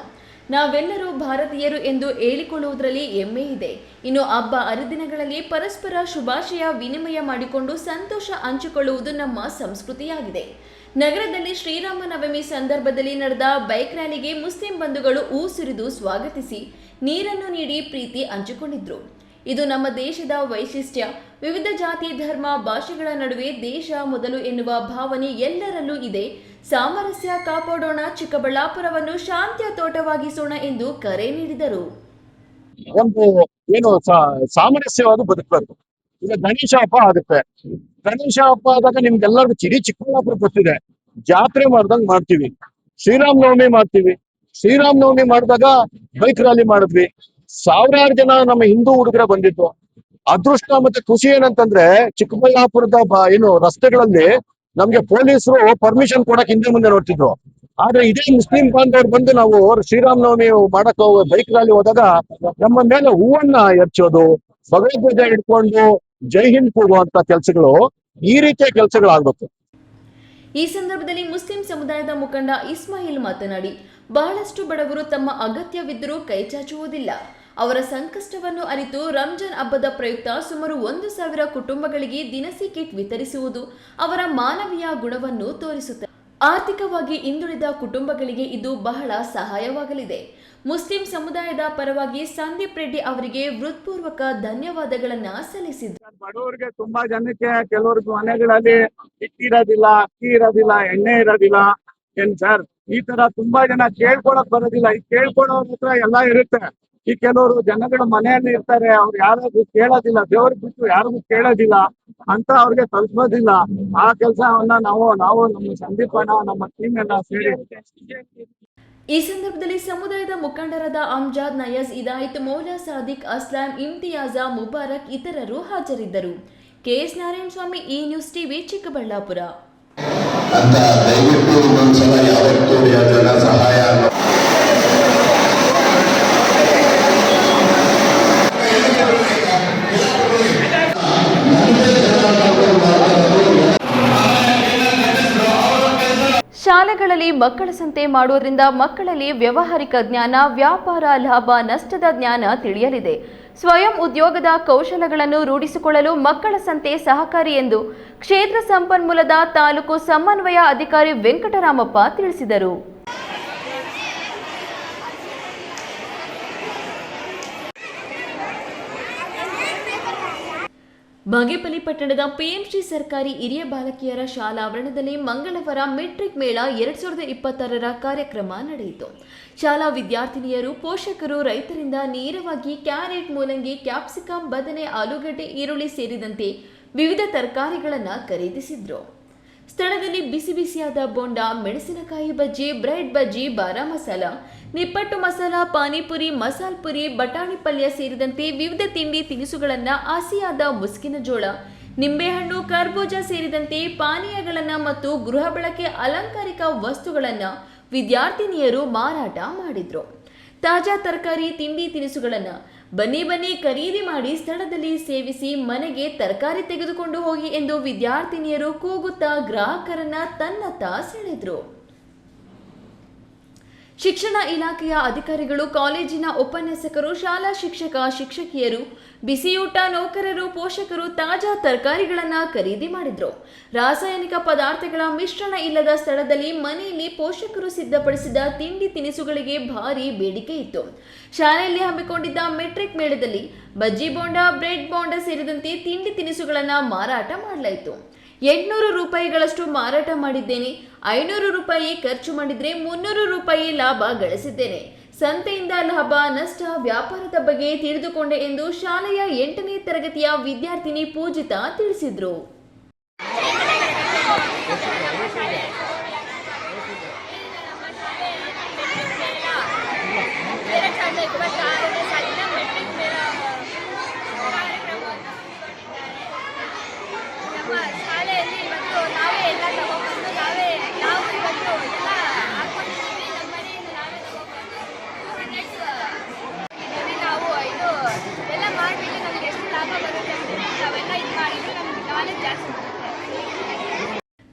ನಾವೆಲ್ಲರೂ ಭಾರತೀಯರು ಎಂದು ಹೇಳಿಕೊಳ್ಳುವುದರಲ್ಲಿ ಹೆಮ್ಮೆ ಇದೆ. ಇನ್ನು ಹಬ್ಬ ಹರಿದಿನಗಳಲ್ಲಿ ಪರಸ್ಪರ ಶುಭಾಶಯ ವಿನಿಮಯ ಮಾಡಿಕೊಂಡು ಸಂತೋಷ ಹಂಚಿಕೊಳ್ಳುವುದು ನಮ್ಮ ಸಂಸ್ಕೃತಿಯಾಗಿದೆ. ನಗರದಲ್ಲಿ ಶ್ರೀರಾಮನವಮಿ ಸಂದರ್ಭದಲ್ಲಿ ನಡೆದ ಬೈಕ್ ರ್ಯಾಲಿಗೆ ಮುಸ್ಲಿಂ ಬಂಧುಗಳು ಹೂ ಸುರಿದು ಸ್ವಾಗತಿಸಿ ನೀರನ್ನು ನೀಡಿ ಪ್ರೀತಿ ಹಂಚಿಕೊಂಡಿದ್ರು. ಇದು ನಮ್ಮ ದೇಶದ ವೈಶಿಷ್ಟ್ಯ. ವಿವಿಧ ಜಾತಿ ಧರ್ಮ ಭಾಷೆಗಳ ನಡುವೆ ದೇಶ ಮೊದಲು ಎನ್ನುವ ಭಾವನೆ ಎಲ್ಲರಲ್ಲೂ ಇದೆ. ಸಾಮರಸ್ಯ ಕಾಪಾಡೋಣ, ಚಿಕ್ಕಬಳ್ಳಾಪುರವನ್ನು ಶಾಂತಿಯ ತೋಟವಾಗಿಸೋಣ ಎಂದು ಕರೆ ನೀಡಿದರು. ಏನು ಸಾಮರಸ್ಯವಾಗಿ ಬದುಕಬೇಕು. ಈಗ ಗಣೇಶ ಹಬ್ಬ ಆಗುತ್ತೆ. ಗಣೇಶ ಹಬ್ಬ ಆದಾಗ ನಿಮ್ಗೆಲ್ಲರಿಗೂ ಚಿಕ್ಕಬಳ್ಳಾಪುರ ಗೊತ್ತಿದೆ, ಜಾತ್ರೆ ಮಾಡ್ದಂಗ್ ಮಾಡ್ತೀವಿ. ಶ್ರೀರಾಮನವಮಿ ಮಾಡ್ತೀವಿ. ಶ್ರೀರಾಮನವಮಿ ಮಾಡಿದಾಗ ಬೈಕ್ ರ್ಯಾಲಿ ಮಾಡಿದ್ವಿ. 1,000 ಜನ ನಮ್ಮ ಹಿಂದೂ ಹುಡುಗರ ಬಂದಿದ್ದು. ಅದೃಷ್ಟ ಮತ್ತೆ ಖುಷಿ ಏನಂತಂದ್ರೆ ಚಿಕ್ಕಬಳ್ಳಾಪುರದ ಏನು ರಸ್ತೆಗಳಲ್ಲಿ ನಮ್ಗೆ ಪೊಲೀಸರು ಪರ್ಮಿಷನ್ ಕೊಡಕ್ ಹಿಂದೆ ಮುಂದೆ ನೋಡ್ತಿದ್ರು. ಆದ್ರೆ ಇದೇ ಮುಸ್ಲಿಂ ಬಾಂಧವರು ಬಂದು ನಾವು ಶ್ರೀರಾಮನವಮಿ ಮಾಡಕ್ ಬೈಕ್ ರ್ಯಾಲಿ ಹೋದಾಗ ನಮ್ಮ ಮೇಲೆ ಹೂವನ್ನ ಎರಚೋದು, ಭಗವದ್ಗೀತೆ ಹಿಡ್ಕೊಂಡು ಜೈ ಹಿಂದ್ ಕೂಗುವಂತ ಕೆಲಸಗಳು, ಈ ರೀತಿಯ ಕೆಲಸಗಳಾಗ್ಬೇಕು. ಈ ಸಂದರ್ಭದಲ್ಲಿ ಮುಸ್ಲಿಂ ಸಮುದಾಯದ ಮುಖಂಡ ಇಸ್ಮಾಯಿಲ್ ಮಾತನಾಡಿ, ಬಹಳಷ್ಟು ಬಡವರು ತಮ್ಮ ಅಗತ್ಯವಿದ್ದರೂ ಕೈಚಾಚುವುದಿಲ್ಲ. ಅವರ ಸಂಕಷ್ಟವನ್ನು ಅರಿತು ರಂಜಾನ್ ಹಬ್ಬದ ಪ್ರಯುಕ್ತ ಸುಮಾರು 1,000 ಕುಟುಂಬಗಳಿಗೆ ದಿನಸಿ ಕಿಟ್ ವಿತರಿಸುವುದು ಅವರ ಮಾನವೀಯ ಗುಣವನ್ನು ತೋರಿಸುತ್ತದೆ. ಆರ್ಥಿಕವಾಗಿ ಹಿಂದುಳಿದ ಕುಟುಂಬಗಳಿಗೆ ಇದು ಬಹಳ ಸಹಾಯವಾಗಲಿದೆ. ಮುಸ್ಲಿಂ ಸಮುದಾಯದ ಪರವಾಗಿ ಸಂದೀಪ್ ರೆಡ್ಡಿ ಅವರಿಗೆ ಹೃತ್ಪೂರ್ವಕ ಧನ್ಯವಾದಗಳನ್ನ ಸಲ್ಲಿಸಿದ್ದಾರೆ. ಬಡವರಿಗೆ ತುಂಬಾ ಜನಕ್ಕೆ ಕೆಲವ್ರಿಗೆ ಮನೆಗಳಲ್ಲಿ ಇಟ್ಟಿರೋದಿಲ್ಲ, ಅಕ್ಕಿ ಇರೋದಿಲ್ಲ, ಎಣ್ಣೆ ಇರೋದಿಲ್ಲ. ಏನ್ ಸರ್, ಈ ತರ ತುಂಬಾ ಜನ ಕೇಳ್ಕೊಳಕ್ ಬರೋದಿಲ್ಲ. ಈ ಕೇಳ್ಕೊಳೋರ್ ಹತ್ರ ಎಲ್ಲಾ ಇರುತ್ತೆ. ಈ ಕೆಲವರು ಜನಗಳ ಮನೆಯಲ್ಲಿ ಇರ್ತಾರೆ, ಅವ್ರು ಯಾರಿಗೂ ಕೇಳೋದಿಲ್ಲ, ದೇವ್ರಿಗೆ ಬಿಟ್ಟು ಯಾರಿಗೂ ಕೇಳೋದಿಲ್ಲ ಅಂತ ಅವ್ರಿಗೆ ತಲುಪೋದಿಲ್ಲ. ಆ ಕೆಲಸವನ್ನ ನಾವು ನಮ್ಮ ಸಂದೀಪ್ ಅಣ್ಣ, ನಮ್ಮ ಟೀಮ್ ಎಲ್ಲ ಸೇರಿ. ಈ ಸಂದರ್ಭದಲ್ಲಿ ಸಮುದಾಯದ ಮುಖಂಡರಾದ ಅಮ್ಜಾದ್, ನಯಾಜ್, ಇದಾಯಿತ್, ಮೌಲಾ, ಸಾದಿಕ್, ಅಸ್ಲಾಂ, ಇಮ್ತಿಯಾಜ, ಮುಬಾರಕ್ ಇತರರು ಹಾಜರಿದ್ದರು. ಕೆಎಸ್ ನಾರಾಯಣ ಸ್ವಾಮಿ, ಈ ನ್ಯೂಸ್ ಟಿವಿ, ಚಿಕ್ಕಬಳ್ಳಾಪುರ. ಅಂತ ದಯವಿಟ್ಟು ಇನ್ನೊಂದ್ಸಲ ಯಾವತ್ತೂ ಜನ ಸಹಾಯ ಶಾಲೆಗಳಲ್ಲಿ ಮಕ್ಕಳ ಸಂತೆ ಮಾಡುವುದರಿಂದ ಮಕ್ಕಳಲ್ಲಿ ವ್ಯಾವಹಾರಿಕ ಜ್ಞಾನ, ವ್ಯಾಪಾರ ಲಾಭ ನಷ್ಟದ ಜ್ಞಾನ ತಿಳಿಯಲಿದೆ. ಸ್ವಯಂ ಉದ್ಯೋಗದ ಕೌಶಲಗಳನ್ನು ರೂಢಿಸಿಕೊಳ್ಳಲು ಮಕ್ಕಳ ಸಂತೆ ಸಹಕಾರಿ ಎಂದು ಕ್ಷೇತ್ರ ಸಂಪನ್ಮೂಲದ ತಾಲೂಕು ಸಮನ್ವಯ ಅಧಿಕಾರಿ ವೆಂಕಟರಾಮಪ್ಪ ತಿಳಿಸಿದರು. ಬಾಗೇಪಲ್ಲಿ ಪಟ್ಟಣದ ಪಿಎಂಸಿ ಸರ್ಕಾರಿ ಹಿರಿಯ ಬಾಲಕಿಯರ ಶಾಲಾ ಆವರಣದಲ್ಲಿ ಮಂಗಳವಾರ ಮೆಟ್ರಿಕ್ ಮೇಳ 2026ರ ಕಾರ್ಯಕ್ರಮ ನಡೆಯಿತು. ಶಾಲಾ ವಿದ್ಯಾರ್ಥಿನಿಯರು, ಪೋಷಕರು ರೈತರಿಂದ ನೇರವಾಗಿ ಕ್ಯಾರೆಟ್, ಮೂಲಂಗಿ, ಕ್ಯಾಪ್ಸಿಕಂ, ಬದನೆ, ಆಲೂಗಡ್ಡೆ, ಈರುಳ್ಳಿ ಸೇರಿದಂತೆ ವಿವಿಧ ತರಕಾರಿಗಳನ್ನು ಖರೀದಿಸಿದ್ರು. ಸ್ಥಳದಲ್ಲಿ ಬಿಸಿ ಬಿಸಿಯಾದ ಬೋಂಡ, ಮೆಣಸಿನಕಾಯಿ ಬಜ್ಜಿ, ಬ್ರೆಡ್ ಬಜ್ಜಿ, ಬಾರಾ ಮಸಾಲ, ನಿಪ್ಪಟ್ಟು ಮಸಾಲ, ಪಾನಿಪುರಿ, ಮಸಾಲ್ ಪುರಿ, ಬಟಾಣಿ ಪಲ್ಯ ಸೇರಿದಂತೆ ವಿವಿಧ ತಿಂಡಿ ತಿನಿಸುಗಳನ್ನು, ಹಸಿಯಾದ ಮುಸ್ಕಿನ ಜೋಳ, ನಿಂಬೆಹಣ್ಣು, ಕರ್ಬೂಜ ಸೇರಿದಂತೆ ಪಾನೀಯಗಳನ್ನು ಮತ್ತು ಗೃಹ ಬಳಕೆ ಅಲಂಕಾರಿಕ ವಸ್ತುಗಳನ್ನು ವಿದ್ಯಾರ್ಥಿನಿಯರು ಮಾರಾಟ ಮಾಡಿದ್ರು. ತಾಜಾ ತರಕಾರಿ, ತಿಂಡಿ ತಿನಿಸುಗಳನ್ನು ಬನ್ನಿ ಖರೀದಿ ಮಾಡಿ ಸ್ಥಳದಲ್ಲಿ ಸೇವಿಸಿ ಮನೆಗೆ ತರಕಾರಿ ತೆಗೆದುಕೊಂಡು ಹೋಗಿ ಎಂದು ವಿದ್ಯಾರ್ಥಿನಿಯರು ಕೂಗುತ್ತಾ ಗ್ರಾಹಕರನ್ನ ತನ್ನತ್ತ ಸೆಳೆದ್ರು. ಶಿಕ್ಷಣ ಇಲಾಖೆಯ ಅಧಿಕಾರಿಗಳು, ಕಾಲೇಜಿನ ಉಪನ್ಯಾಸಕರು, ಶಾಲಾ ಶಿಕ್ಷಕ ಶಿಕ್ಷಕಿಯರು, ಬಿಸಿಯೂಟ ನೌಕರರು, ಪೋಷಕರು ತಾಜಾ ತರಕಾರಿಗಳನ್ನು ಖರೀದಿ ಮಾಡಿದ್ರು. ರಾಸಾಯನಿಕ ಪದಾರ್ಥಗಳ ಮಿಶ್ರಣ ಇಲ್ಲದ ಸ್ಥಳದಲ್ಲಿ ಮನೆಯಲ್ಲಿ ಪೋಷಕರು ಸಿದ್ಧಪಡಿಸಿದ ತಿಂಡಿ ತಿನಿಸುಗಳಿಗೆ ಭಾರಿ ಬೇಡಿಕೆ ಇತ್ತು. ಶಾಲೆಯಲ್ಲಿ ಹಮ್ಮಿಕೊಂಡಿದ್ದ ಮೆಟ್ರಿಕ್ ಮೇಳದಲ್ಲಿ ಬಜ್ಜಿ ಬೋಂಡ, ಬ್ರೆಡ್ ಬೋಂಡ ಸೇರಿದಂತೆ ತಿಂಡಿ ತಿನಿಸುಗಳನ್ನು ಮಾರಾಟ ಮಾಡಲಾಯಿತು. 800 ರೂಪಾಯಿಗಳಷ್ಟು ಮಾರಾಟ ಮಾಡಿದ್ದೇನೆ, 500 ರೂಪಾಯಿ ಖರ್ಚು ಮಾಡಿದ್ರೆ 300 ರೂಪಾಯಿ ಲಾಭ ಗಳಿಸಿದ್ದೇನೆ. ಸಂತೆಯಿಂದ ಲಾಭ ನಷ್ಟ ವ್ಯಾಪಾರದ ಬಗ್ಗೆ ತಿಳಿದುಕೊಂಡೆ ಎಂದು ಶಾಲೆಯ 8ನೇ ತರಗತಿಯ ವಿದ್ಯಾರ್ಥಿನಿ ಪೂಜಿತಾ ತಿಳಿಸಿದ್ರು.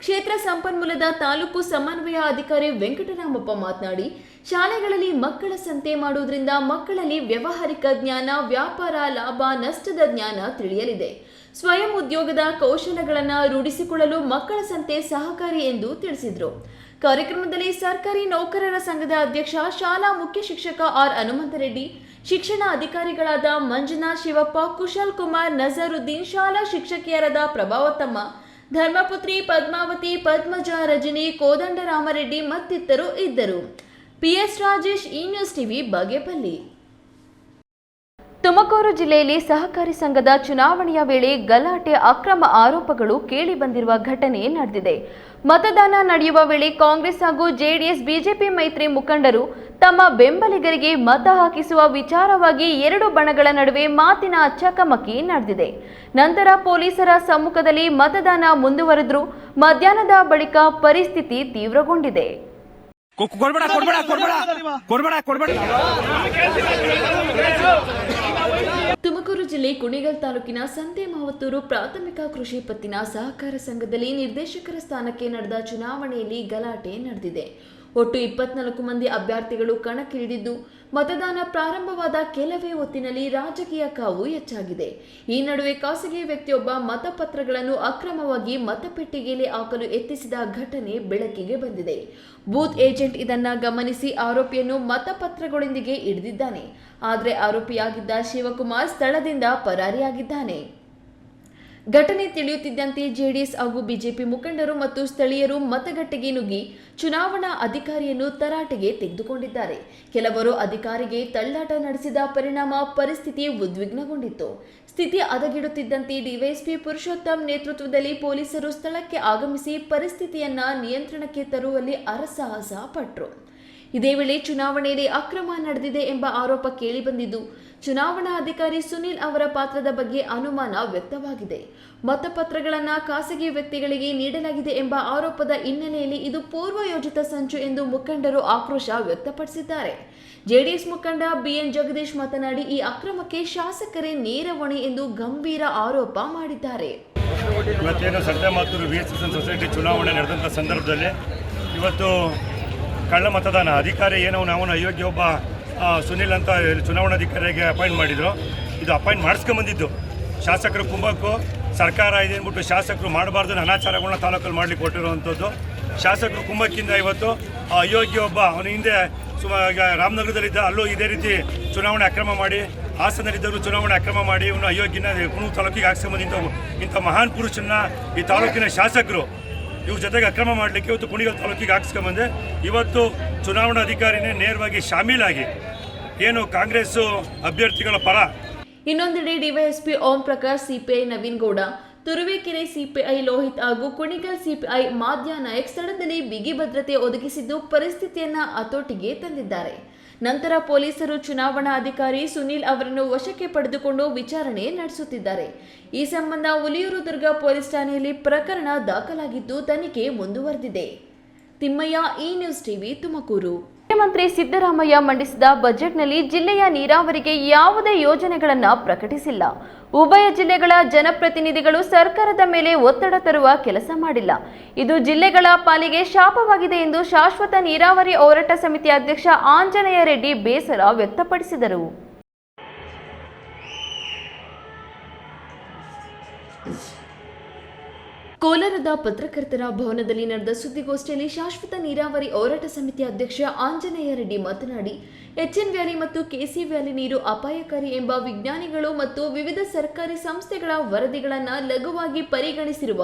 ಕ್ಷೇತ್ರ ಸಂಪನ್ಮೂಲದ ತಾಲೂಕು ಸಮನ್ವಯ ಅಧಿಕಾರಿ ವೆಂಕಟರಾಮಪ್ಪ ಮಾತನಾಡಿ, ಶಾಲೆಗಳಲ್ಲಿ ಮಕ್ಕಳ ಸಂತೆ ಮಾಡುವುದರಿಂದ ಮಕ್ಕಳಲ್ಲಿ ವ್ಯಾವಹಾರಿಕ ಜ್ಞಾನ, ವ್ಯಾಪಾರ ಲಾಭ ನಷ್ಟದ ಜ್ಞಾನ ತಿಳಿಯಲಿದೆ. ಸ್ವಯಂ ಉದ್ಯೋಗದ ಕೌಶಲಗಳನ್ನು ರೂಢಿಸಿಕೊಳ್ಳಲು ಮಕ್ಕಳ ಸಂತೆ ಸಹಕಾರಿ ಎಂದು ತಿಳಿಸಿದರು. ಕಾರ್ಯಕ್ರಮದಲ್ಲಿ ಸರ್ಕಾರಿ ನೌಕರರ ಸಂಘದ ಅಧ್ಯಕ್ಷ, ಶಾಲಾ ಮುಖ್ಯ ಶಿಕ್ಷಕ ಆರ್ ಹನುಮಂತರೆಡ್ಡಿ, ಶಿಕ್ಷಣ ಅಧಿಕಾರಿಗಳಾದ ಮಂಜುನಾಥ್, ಶಿವಪ್ಪ, ಕುಶಲ್ ಕುಮಾರ್, ನಜರುದ್ದೀನ್, ಶಾಲಾ ಶಿಕ್ಷಕಿಯರಾದ ಪ್ರಭಾವತಮ್ಮ, ಧರ್ಮಪುತ್ರಿ, ಪದ್ಮಾವತಿ, ಪದ್ಮಜ, ರಜನಿ, ಕೋದಂಡರಾಮರೆಡ್ಡಿ ಮತ್ತಿತರರು ಇದ್ದರು. ಪಿಎಸ್ ರಾಜೇಶ್, ಈ ನ್ಯೂಸ್ ಟಿವಿ, ಬಾಗೇಪಲ್ಲಿ. ತುಮಕೂರು ಜಿಲ್ಲೆಯಲ್ಲಿ ಸಹಕಾರಿ ಸಂಘದ ಚುನಾವಣೆಯ ವೇಳೆ ಗಲಾಟೆ ಅಕ್ರಮ ಆರೋಪಗಳು ಕೇಳಿಬಂದಿರುವ ಘಟನೆ ನಡೆದಿದೆ. ಮತದಾನ ನಡೆಯುವ ವೇಳೆ ಕಾಂಗ್ರೆಸ್ ಹಾಗೂ ಜೆಡಿಎಸ್ ಬಿಜೆಪಿ ಮೈತ್ರಿ ಮುಖಂಡರು ತಮ್ಮ ಬೆಂಬಲಿಗರಿಗೆ ಮತ ಹಾಕಿಸುವ ವಿಚಾರವಾಗಿ ಎರಡು ಬಣಗಳ ನಡುವೆ ಮಾತಿನ ಚಕಮಕಿ ನಡೆದಿದೆ. ನಂತರ ಪೊಲೀಸರ ಸಮ್ಮುಖದಲ್ಲಿ ಮತದಾನ ಮುಂದುವರೆದರೂ ಮಧ್ಯಾಹ್ನದ ಬಳಿಕ ಪರಿಸ್ಥಿತಿ ತೀವ್ರಗೊಂಡಿದೆ. ತುಮಕೂರು ಜಿಲ್ಲೆ ಕುಣಿಗಲ್ ತಾಲೂಕಿನ ಸಂತೆ ಮಾವತ್ತೂರು ಪ್ರಾಥಮಿಕ ಕೃಷಿ ಪತ್ತಿನ ಸಹಕಾರ ಸಂಘದಲ್ಲಿ ನಿರ್ದೇಶಕರ ಸ್ಥಾನಕ್ಕೆ ನಡೆದ ಚುನಾವಣೆಯಲ್ಲಿ ಗಲಾಟೆ ನಡೆದಿದೆ. ಒಟ್ಟು 24 ಮಂದಿ ಅಭ್ಯರ್ಥಿಗಳು ಕಣಕ್ಕಿಳಿದಿದ್ದು, ಮತದಾನ ಪ್ರಾರಂಭವಾದ ಕೆಲವೇ ಹೊತ್ತಿನಲ್ಲಿ ರಾಜಕೀಯ ಕಾವು ಹೆಚ್ಚಾಗಿದೆ. ಈ ನಡುವೆ ಖಾಸಗಿ ವ್ಯಕ್ತಿಯೊಬ್ಬ ಮತಪತ್ರಗಳನ್ನು ಅಕ್ರಮವಾಗಿ ಮತಪೆಟ್ಟಿಗೆಯಲ್ಲಿ ಹಾಕಲು ಯತ್ನಿಸಿದ ಘಟನೆ ಬೆಳಕಿಗೆ ಬಂದಿದೆ. ಬೂತ್ ಏಜೆಂಟ್ ಇದನ್ನ ಗಮನಿಸಿ ಆರೋಪಿಯನ್ನು ಮತಪತ್ರಗಳೊಂದಿಗೆ ಹಿಡಿದಿದ್ದಾನೆ. ಆದರೆ ಆರೋಪಿಯಾಗಿದ್ದ ಶಿವಕುಮಾರ್ ಸ್ಥಳದಿಂದ ಪರಾರಿಯಾಗಿದ್ದಾನೆ. ಘಟನೆ ತಿಳಿಯುತ್ತಿದ್ದಂತೆ ಜೆಡಿಎಸ್ ಹಾಗೂ ಬಿಜೆಪಿ ಮುಖಂಡರು ಮತ್ತು ಸ್ಥಳೀಯರು ಮತಗಟ್ಟೆಗೆ ನುಗ್ಗಿ ಚುನಾವಣಾ ಅಧಿಕಾರಿಯನ್ನು ತರಾಟೆಗೆ ತೆಗೆದುಕೊಂಡಿದ್ದಾರೆ. ಕೆಲವರು ಅಧಿಕಾರಿಗೆ ತಳ್ಳಾಟ ನಡೆಸಿದ ಪರಿಣಾಮ ಪರಿಸ್ಥಿತಿ ಉದ್ವಿಗ್ನಗೊಂಡಿತ್ತು. ಸ್ಥಿತಿ ಹದಗೆಡುತ್ತಿದ್ದಂತೆ ಡಿವೈಎಸ್ಪಿ ಪುರುಷೋತ್ತಮ್ ನೇತೃತ್ವದಲ್ಲಿ ಪೊಲೀಸರು ಸ್ಥಳಕ್ಕೆ ಆಗಮಿಸಿ ಪರಿಸ್ಥಿತಿಯನ್ನ ನಿಯಂತ್ರಣಕ್ಕೆ ತರುವಲ್ಲಿ ಹರಸಾಹಸ ಪಟ್ಟರು. ಇದೇ ವೇಳೆ ಚುನಾವಣೆಯಲ್ಲಿ ಅಕ್ರಮ ನಡೆದಿದೆ ಎಂಬ ಆರೋಪ ಕೇಳಿಬಂದಿದ್ದು, ಚುನಾವಣಾ ಅಧಿಕಾರಿ ಸುನಿಲ್ ಅವರ ಪಾತ್ರದ ಬಗ್ಗೆ ಅನುಮಾನ ವ್ಯಕ್ತವಾಗಿದೆ. ಮತಪತ್ರಗಳನ್ನು ಖಾಸಗಿ ವ್ಯಕ್ತಿಗಳಿಗೆ ನೀಡಲಾಗಿದೆ ಎಂಬ ಆರೋಪದ ಹಿನ್ನೆಲೆಯಲ್ಲಿ ಇದು ಪೂರ್ವಯೋಜಿತ ಸಂಚು ಎಂದು ಮುಖಂಡರು ಆಕ್ರೋಶ ವ್ಯಕ್ತಪಡಿಸಿದ್ದಾರೆ. ಜೆಡಿಎಸ್ ಮುಖಂಡ ಬಿಎನ್ ಜಗದೀಶ್ ಮಾತನಾಡಿ, ಈ ಅಕ್ರಮಕ್ಕೆ ಶಾಸಕರೇ ನೇರ ಹೊಣೆ ಎಂದು ಗಂಭೀರ ಆರೋಪ ಮಾಡಿದ್ದಾರೆ. ಇವತ್ತೇನು ಸಂತೆ ಮಾತೂರು ವಿಎಸ್ಎಸ್ಎನ್ ಸೊಸೈಟಿ ಚುನಾವಣೆ ನಡೆದಂಥ ಸಂದರ್ಭದಲ್ಲಿ ಇವತ್ತು ಕಳ್ಳ ಮತದಾನ ಅಧಿಕಾರಿ ಏನೋ ನಾವು ಅಯೋಗ್ಯ ಒಬ್ಬ ಸುನಿಲ್ ಅಂತ ಚುನಾವಣಾಧಿಕಾರಿಗೆ ಅಪಾಯಿಂಟ್ ಮಾಡಿದ್ರು. ಇದು ಅಪಾಯಿಂಟ್ ಮಾಡಿಸ್ಕೊಂಬಂದಿದ್ದು ಶಾಸಕರು ಕುಂಭಕ್ಕೂ ಸರ್ಕಾರ ಇದೆ ಅಂದ್ಬಿಟ್ಟು ಶಾಸಕರು ಮಾಡಬಾರ್ದು ಅನಾಚಾರಗಳನ್ನ ತಾಲೂಕಲ್ಲಿ ಮಾಡಲಿಕ್ಕೆ ಕೊಟ್ಟಿರುವಂಥದ್ದು. ಶಾಸಕರು ಕುಂಭಕ್ಕಿಂದ ಇವತ್ತು ಅಯೋಗ್ಯ ಒಬ್ಬ ಅವನ ಹಿಂದೆ ರಾಮನಗರದಲ್ಲಿದ್ದ ಅಲ್ಲೂ ಇದೇ ರೀತಿ ಚುನಾವಣೆ ಅಕ್ರಮ ಮಾಡಿ, ಹಾಸನದಲ್ಲಿದ್ದರೂ ಚುನಾವಣೆ ಅಕ್ರಮ ಮಾಡಿ ಇವನು ಅಯೋಗ್ಯನ ಕುಣೂರು ತಾಲೂಕಿಗೆ ಹಾಕ್ಸ್ಕೊಂಬಂದು ಇಂಥ ಮಹಾನ್ ಪುರುಷನ್ನ ಈ ತಾಲೂಕಿನ ಶಾಸಕರು ಇವ್ರ ಜೊತೆಗೆ ಅಕ್ರಮ ಮಾಡಲಿಕ್ಕೆ ಇವತ್ತು ಕುಣಿಗಲ್ ತಾಲೂಕಿಗೆ ಹಾಕ್ಸ್ಕೊಂಬಂದೆ. ಇವತ್ತು ಚುನಾವಣಾಧಿಕಾರಿನೇ ನೇರವಾಗಿ ಶಾಮೀಲಾಗಿ ಏನು ಕಾಂಗ್ರೆಸ್ ಅಭ್ಯರ್ಥಿಗಳ ಪರ. ಇನ್ನೊಂದೆಡೆ DYSP Om Prakash, CPI Naveen Gowda, Turuvekere CPI Lohith ಹಾಗೂ ಕುಣಿಗಲ್ ಸಿಪಿಐ ಮಾದ್ಯಾ ನಾಯಕ್ ಸ್ಥಳದಲ್ಲಿ ಬಿಗಿ ಭದ್ರತೆ ಒದಗಿಸಿದ್ದು ಪರಿಸ್ಥಿತಿಯನ್ನ ಹತೋಟಿಗೆ ತಂದಿದ್ದಾರೆ. ನಂತರ ಪೊಲೀಸರು ಚುನಾವಣಾ ಅಧಿಕಾರಿ ಸುನಿಲ್ ಅವರನ್ನು ವಶಕ್ಕೆ ಪಡೆದುಕೊಂಡು ವಿಚಾರಣೆ ನಡೆಸುತ್ತಿದ್ದಾರೆ. ಈ ಸಂಬಂಧ ಹುಲಿಯೂರು ದುರ್ಗ ಪೊಲೀಸ್ ಠಾಣೆಯಲ್ಲಿ ಪ್ರಕರಣ ದಾಖಲಾಗಿದ್ದು ತನಿಖೆ ಮುಂದುವರೆದಿದೆ. ತಿಮ್ಮಯ್ಯ, ಈ ನ್ಯೂಸ್ ಟಿವಿ, ತುಮಕೂರು. ಮುಖ್ಯಮಂತ್ರಿ ಸಿದ್ದರಾಮಯ್ಯ ಮಂಡಿಸಿದ ಬಜೆಟ್ನಲ್ಲಿ ಜಿಲ್ಲೆಯ ನೀರಾವರಿಗೆ ಯಾವುದೇ ಯೋಜನೆಗಳನ್ನು ಪ್ರಕಟಿಸಿಲ್ಲ. ಉಭಯ ಜಿಲ್ಲೆಗಳ ಜನಪ್ರತಿನಿಧಿಗಳು ಸರ್ಕಾರದ ಮೇಲೆ ಒತ್ತಡ ತರುವ ಕೆಲಸ ಮಾಡಿಲ್ಲ. ಇದು ಜಿಲ್ಲೆಗಳ ಪಾಲಿಗೆ ಶಾಪವಾಗಿದೆ ಎಂದು ಶಾಶ್ವತ ನೀರಾವರಿ ಹೋರಾಟ ಸಮಿತಿ ಅಧ್ಯಕ್ಷ ಆಂಜನೇಯ ರೆಡ್ಡಿ ಬೇಸರ ವ್ಯಕ್ತಪಡಿಸಿದರು. ಕೋಲಾರದ ಪತ್ರಕರ್ತರ ಭವನದಲ್ಲಿ ನಡೆದ ಸುದ್ದಿಗೋಷ್ಠಿಯಲ್ಲಿ ಶಾಶ್ವತ ನೀರಾವರಿ ಹೋರಾಟ ಸಮಿತಿ ಅಧ್ಯಕ್ಷ ಆಂಜನೇಯ ರೆಡ್ಡಿ ಮಾತನಾಡಿ, ಎಚ್ಎನ್ ವ್ಯಾಲಿ ಮತ್ತು ಕೆಸಿ ವ್ಯಾಲಿ ನೀರು ಅಪಾಯಕಾರಿ ಎಂಬ ವಿಜ್ಞಾನಿಗಳು ಮತ್ತು ವಿವಿಧ ಸರ್ಕಾರಿ ಸಂಸ್ಥೆಗಳ ವರದಿಗಳನ್ನು ಲಘುವಾಗಿ ಪರಿಗಣಿಸಿರುವ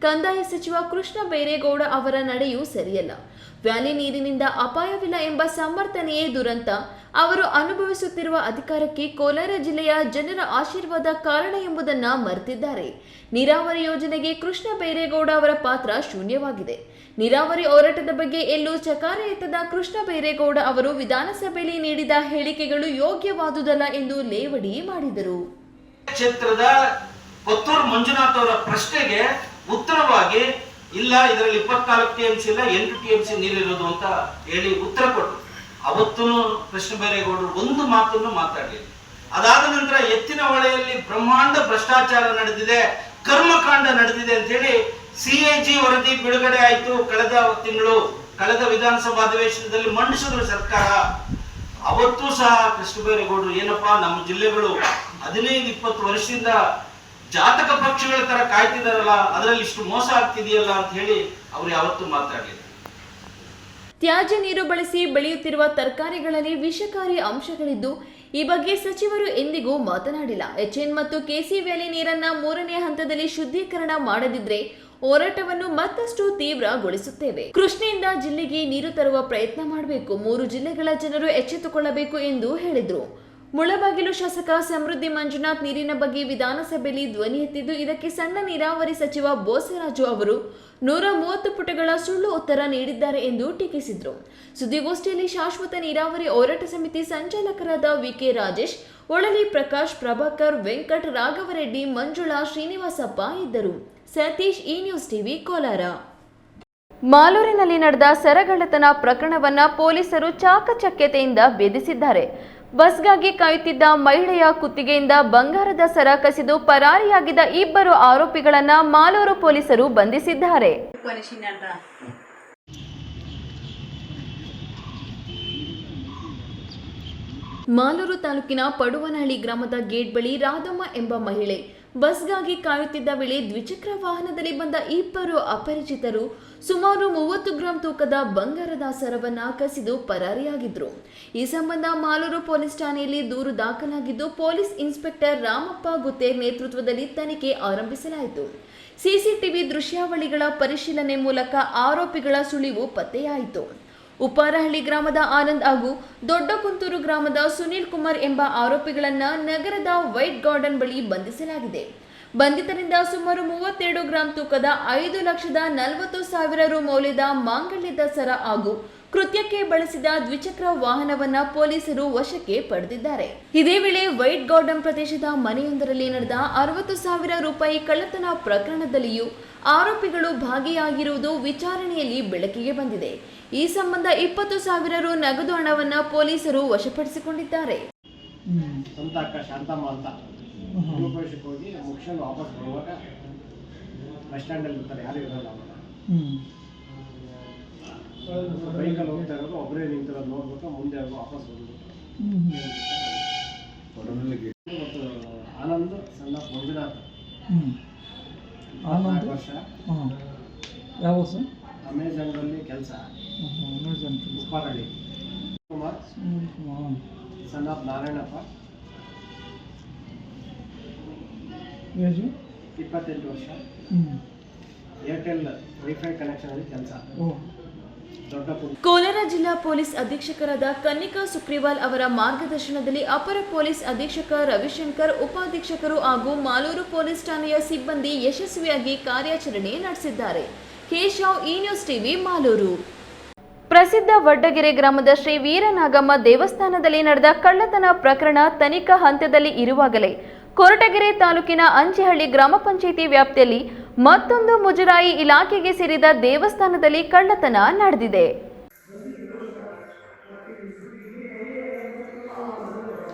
ಕಂದಾಯ ಸಚಿವ ಕೃಷ್ಣ ಬೈರೇಗೌಡ ಅವರ ನಡೆಯೂ ಸರಿಯಲ್ಲ. ವ್ಯಾಲಿ ನೀರಿನಿಂದ ಅಪಾಯವಿಲ್ಲ ಎಂಬ ಸಮರ್ಥನೆಯೇ ದುರಂತ. ಅವರು ಅನುಭವಿಸುತ್ತಿರುವ ಅಧಿಕಾರಕ್ಕೆ ಕೋಲಾರ ಜಿಲ್ಲೆಯ ಜನರ ಆಶೀರ್ವಾದ ಕಾರಣ ಎಂಬುದನ್ನ ಮರೆತಿದ್ದಾರೆ. ನೀರಾವರಿ ಯೋಜನೆಗೆ ಕೃಷ್ಣ ಬೈರೇಗೌಡ ಅವರ ಪಾತ್ರ ಶೂನ್ಯವಾಗಿದೆ. ನೀರಾವರಿ ಹೋರಾಟದ ಬಗ್ಗೆ ಎಲ್ಲೂ ಚಕಾರ ಎತ್ತದ ಕೃಷ್ಣ ಬೈರೇಗೌಡ ಅವರು ವಿಧಾನಸಭೆಯಲ್ಲಿ ನೀಡಿದ ಹೇಳಿಕೆಗಳು ಯೋಗ್ಯವಾದುದಲ್ಲ ಎಂದು ಲೇವಡಿ ಮಾಡಿದರು. ಕ್ಷೇತ್ರದ ಕೊತ್ತೂರು ಮಂಜುನಾಥ್ ಅವರ ಪ್ರಶ್ನೆಗೆ ಉತ್ತರವಾಗಿ ಇಲ್ಲ, ಇದರಲ್ಲಿ 24 TMC ಇಲ್ಲ 8 TMC ನೀರಿರೋದು ಅಂತ ಹೇಳಿ ಉತ್ತರ ಕೊಟ್ಟರು. ಅವತ್ತೂ ಕೃಷ್ಣ ಬೈರೇಗೌಡರು ಒಂದು ಮಾತನ್ನು ಮಾತಾಡಲಿಲ್ಲ. ಅದಾದ ನಂತರ ಎತ್ತಿನ ಹೊಳೆಯಲ್ಲಿ ಬ್ರಹ್ಮಾಂಡ ಭ್ರಷ್ಟಾಚಾರ ನಡೆದಿದೆ, ಕರ್ಮಕಾಂಡ ನಡೆದಿದೆ ಅಂತ ಹೇಳಿ CAG ವರದಿ ಬಿಡುಗಡೆ ಆಯಿತು. ಕಳೆದ ವಿಧಾನಸಭಾ ಅಧಿವೇಶನದಲ್ಲಿ ಮಂಡಿಸಿದ್ರು ಸರ್ಕಾರ. ಅವತ್ತೂ ಸಹ ಕೃಷ್ಣ ಬೈರೇಗೌಡರು ಏನಪ್ಪಾ ನಮ್ಮ ಜಿಲ್ಲೆಗಳು 15-20 ವರ್ಷದಿಂದ ಜಾತಕ ಪಕ್ಷಿಗಳ ತರ ಕಾಯ್ತಿದಾರಲ್ಲ, ಅದರಲ್ಲಿ ಇಷ್ಟು ಮೋಸ ಆಗ್ತಿದೆಯಲ್ಲ ಅಂತ ಹೇಳಿ ಅವ್ರು ಯಾವತ್ತೂ ಮಾತಾಡಲಿಲ್ಲ. ತ್ಯಾಜ್ಯ ನೀರು ಬಳಸಿ ಬೆಳೆಯುತ್ತಿರುವ ತರಕಾರಿಗಳಲ್ಲಿ ವಿಷಕಾರಿ ಅಂಶಗಳಿದ್ದು ಈ ಬಗ್ಗೆ ಸಚಿವರು ಎಂದಿಗೂ ಮಾತನಾಡಿಲ್ಲ. ಎಚ್ಎನ್ ಮತ್ತು ಕೆಸಿ ವ್ಯಾಲಿ ನೀರನ್ನ 3ನೇ ಹಂತದಲ್ಲಿ ಶುದ್ಧೀಕರಣ ಮಾಡದಿದ್ರೆ ಹೋರಾಟವನ್ನು ಮತ್ತಷ್ಟು ತೀವ್ರಗೊಳಿಸುತ್ತೇವೆ. ಕೃಷ್ಣೆಯಿಂದ ಜಿಲ್ಲೆಗೆ ನೀರು ತರುವ ಪ್ರಯತ್ನ ಮಾಡಬೇಕು. 3 ಜಿಲ್ಲೆಗಳ ಜನರು ಎಚ್ಚೆತ್ತುಕೊಳ್ಳಬೇಕು ಎಂದು ಹೇಳಿದರು. ಮುಳಬಾಗಿಲು ಶಾಸಕ ಸಮೃದ್ಧಿ ಮಂಜುನಾಥ್ ನೀರಿನ ಬಗ್ಗೆ ವಿಧಾನಸಭೆಯಲ್ಲಿ ಧ್ವನಿ ಎತ್ತಿದ್ದು, ಇದಕ್ಕೆ ಸಣ್ಣ ನೀರಾವರಿ ಸಚಿವ ಬೋಸರಾಜು ಅವರು 130 ಪುಟಗಳ ಸುಳ್ಳು ಉತ್ತರ ನೀಡಿದ್ದಾರೆ ಎಂದು ಟೀಕಿಸಿದರು. ಸುದ್ದಿಗೋಷ್ಠಿಯಲ್ಲಿ ಶಾಶ್ವತ ನೀರಾವರಿ ಹೋರಾಟ ಸಮಿತಿ ಸಂಚಾಲಕರಾದ ವಿಕೆ ರಾಜೇಶ್, ಒಳಲಿ ಪ್ರಕಾಶ್, ಪ್ರಭಾಕರ್, ವೆಂಕಟ್, ರಾಘವರೆಡ್ಡಿ, ಮಂಜುಳಾ, ಶ್ರೀನಿವಾಸಪ್ಪ ಇದ್ದರು. ಸತೀಶ್, ಈ ನ್ಯೂಸ್ ಟಿವಿ, ಕೋಲಾರ. ಮಾಲೂರಿನಲ್ಲಿ ನಡೆದ ಸರಗಳ್ಳತನ ಪ್ರಕರಣವನ್ನ ಪೊಲೀಸರು ಚಾಕಚಕ್ಯತೆಯಿಂದ ಭೇದಿಸಿದ್ದಾರೆ. ಬಸ್ಗಾಗಿ ಕಾಯುತ್ತಿದ್ದ ಮಹಿಳೆಯ ಕುತ್ತಿಗೆಯಿಂದ ಬಂಗಾರದ ಸರ ಕಸಿದು ಪರಾರಿಯಾಗಿದ್ದ ಇಬ್ಬರು ಆರೋಪಿಗಳನ್ನ ಮಾಲೂರು ಪೊಲೀಸರು ಬಂಧಿಸಿದ್ದಾರೆ. ಮಾಲೂರು ತಾಲೂಕಿನ ಪಡುವನಹಳ್ಳಿ ಗ್ರಾಮದ ಗೇಟ್ ಬಳಿ ರಾಧಮ್ಮ ಎಂಬ ಮಹಿಳೆ ಬಸ್ಗಾಗಿ ಕಾಯುತ್ತಿದ್ದ ವೇಳೆ ದ್ವಿಚಕ್ರ ವಾಹನದಲ್ಲಿ ಬಂದ ಇಬ್ಬರು ಅಪರಿಚಿತರು ಸುಮಾರು 30 ಗ್ರಾಂ ತೂಕದ ಬಂಗಾರದ ಸರವನ್ನ ಕಸಿದು ಪರಾರಿಯಾಗಿದ್ರು. ಈ ಸಂಬಂಧ ಮಾಲೂರು ಪೊಲೀಸ್ ಠಾಣೆಯಲ್ಲಿ ದೂರು ದಾಖಲಾಗಿದ್ದು, ಪೊಲೀಸ್ ಇನ್ಸ್ಪೆಕ್ಟರ್ ರಾಮಪ್ಪ ಗುತ್ತೇರ್ ನೇತೃತ್ವದಲ್ಲಿ ತನಿಖೆ ಆರಂಭಿಸಲಾಯಿತು. ಸಿಸಿಟಿವಿ ದೃಶ್ಯಾವಳಿಗಳ ಪರಿಶೀಲನೆ ಮೂಲಕ ಆರೋಪಿಗಳ ಸುಳಿವು ಪತ್ತೆಯಾಯಿತು. ಉಪ್ಪಾರಹಳ್ಳಿ ಗ್ರಾಮದ ಆನಂದ್ ಹಾಗೂ ದೊಡ್ಡಕುಂತೂರು ಗ್ರಾಮದ ಸುನೀಲ್ ಕುಮಾರ್ ಎಂಬ ಆರೋಪಿಗಳನ್ನ ನಗರದ ವೈಟ್ ಗಾರ್ಡನ್ ಬಳಿ ಬಂಧಿಸಲಾಗಿದೆ. ಬಂಧಿತರಿಂದ ಸುಮಾರು 32 ಗ್ರಾಂ ತೂಕದ 5,40,000 ರು ಮೌಲ್ಯದ ಮಾಂಗಲ್ಯದ ಸರ ಹಾಗೂ ಕೃತ್ಯಕ್ಕೆ ಬಳಸಿದ ದ್ವಿಚಕ್ರ ವಾಹನವನ್ನ ಪೊಲೀಸರು ವಶಕ್ಕೆ ಪಡೆದಿದ್ದಾರೆ. ಇದೇ ವೇಳೆ ವೈಟ್ ಗಾರ್ಡನ್ ಪ್ರದೇಶದ ಮನೆಯೊಂದರಲ್ಲಿ ನಡೆದ 60,000 ರೂಪಾಯಿ ಕಳ್ಳತನ ಪ್ರಕರಣದಲ್ಲಿಯೂ ಆರೋಪಿಗಳು ಭಾಗಿಯಾಗಿರುವುದು ವಿಚಾರಣೆಯಲ್ಲಿ ಬೆಳಕಿಗೆ ಬಂದಿದೆ. ಈ ಸಂಬಂಧ 20,000 ರು ನಗದು ಹಣವನ್ನ ಪೊಲೀಸರು ವಶಪಡಿಸಿಕೊಂಡಿದ್ದಾರೆ. ಶಾಂತಮ್ಮ ಅಂತ ಉಪಯೋಗಕ್ಕೆ ಹೋಗಿ ಮುಗಿಸ್ಕೊಂಡು ವಾಪಸ್ ಬರುವಾಗ ಬಸ್ ಸ್ಟ್ಯಾಂಡಲ್ಲಿ ಇರ್ತಾರೆ, ಯಾರು ಇರೋಲ್ಲ. ಅವಾಗ ಬೈಕಲ್ಲಿ ಹೋಗ್ತಾ ಇರೋದು ಒಬ್ಬರೇ ನಿಂತಿರೋದು ನೋಡ್ಬಿಟ್ಟು ಮುಂದೆ ಅವರು ವಾಪಸ್ ಬಂದ್ಬಿಟ್ಟು ಮತ್ತು ಆನಂದ್ ಸಣ್ಣ ಮಂಜುನಾಥ್ 4 ವರ್ಷ, ಯಾವ ಸರ್? ಅಮೆಜಾನ್ದಲ್ಲಿ ಕೆಲಸ, ಉಪ್ಪಾರಳ್ಳಿ. ಕುಮಾರ್ ಸಣ್ಣ ನಾರಾಯಣಪ್ಪ 28 ವರ್ಷ, ಏರ್ಟೆಲ್ ವೈಫೈ ಕನೆಕ್ಷನ್ ಅಲ್ಲಿ ಕೆಲಸ. ಕೋಲಾರ ಜಿಲ್ಲಾ ಪೊಲೀಸ್ ಅಧೀಕ್ಷಕರಾದ ಕನ್ನಿಕಾ ಸುಕ್ರಿವಾಲ್ ಅವರ ಮಾರ್ಗದರ್ಶನದಲ್ಲಿ ಅಪರ ಪೊಲೀಸ್ ಅಧೀಕ್ಷಕ ರವಿಶಂಕರ್, ಉಪಾಧೀಕ್ಷಕರು ಹಾಗೂ ಮಾಲೂರು ಪೊಲೀಸ್ ಠಾಣೆಯ ಸಿಬ್ಬಂದಿ ಯಶಸ್ವಿಯಾಗಿ ಕಾರ್ಯಾಚರಣೆ ನಡೆಸಿದ್ದಾರೆ. ಕೇಶವ್, ಈ ನ್ಯೂಸ್ ಟಿವಿ, ಮಾಲೂರು. ಪ್ರಸಿದ್ಧ ವಡ್ಡಗೆರೆ ಗ್ರಾಮದ ಶ್ರೀ ವೀರನಾಗಮ್ಮ ದೇವಸ್ಥಾನದಲ್ಲಿ ನಡೆದ ಕಳ್ಳತನ ಪ್ರಕರಣ ತನಿಖಾ ಹಂತದಲ್ಲಿ ಇರುವಾಗಲೇ ಕೊರಟಗೆರೆ ತಾಲೂಕಿನ ಅಂಚಿಹಳ್ಳಿ ಗ್ರಾಮ ಪಂಚಾಯಿತಿ ವ್ಯಾಪ್ತಿಯಲ್ಲಿ ಮತ್ತೊಂದು ಮುಜರಾಯಿ ಇಲಾಖೆಗೆ ಸೇರಿದ ದೇವಸ್ಥಾನದಲ್ಲಿ ಕಳ್ಳತನ ನಡೆದಿದೆ.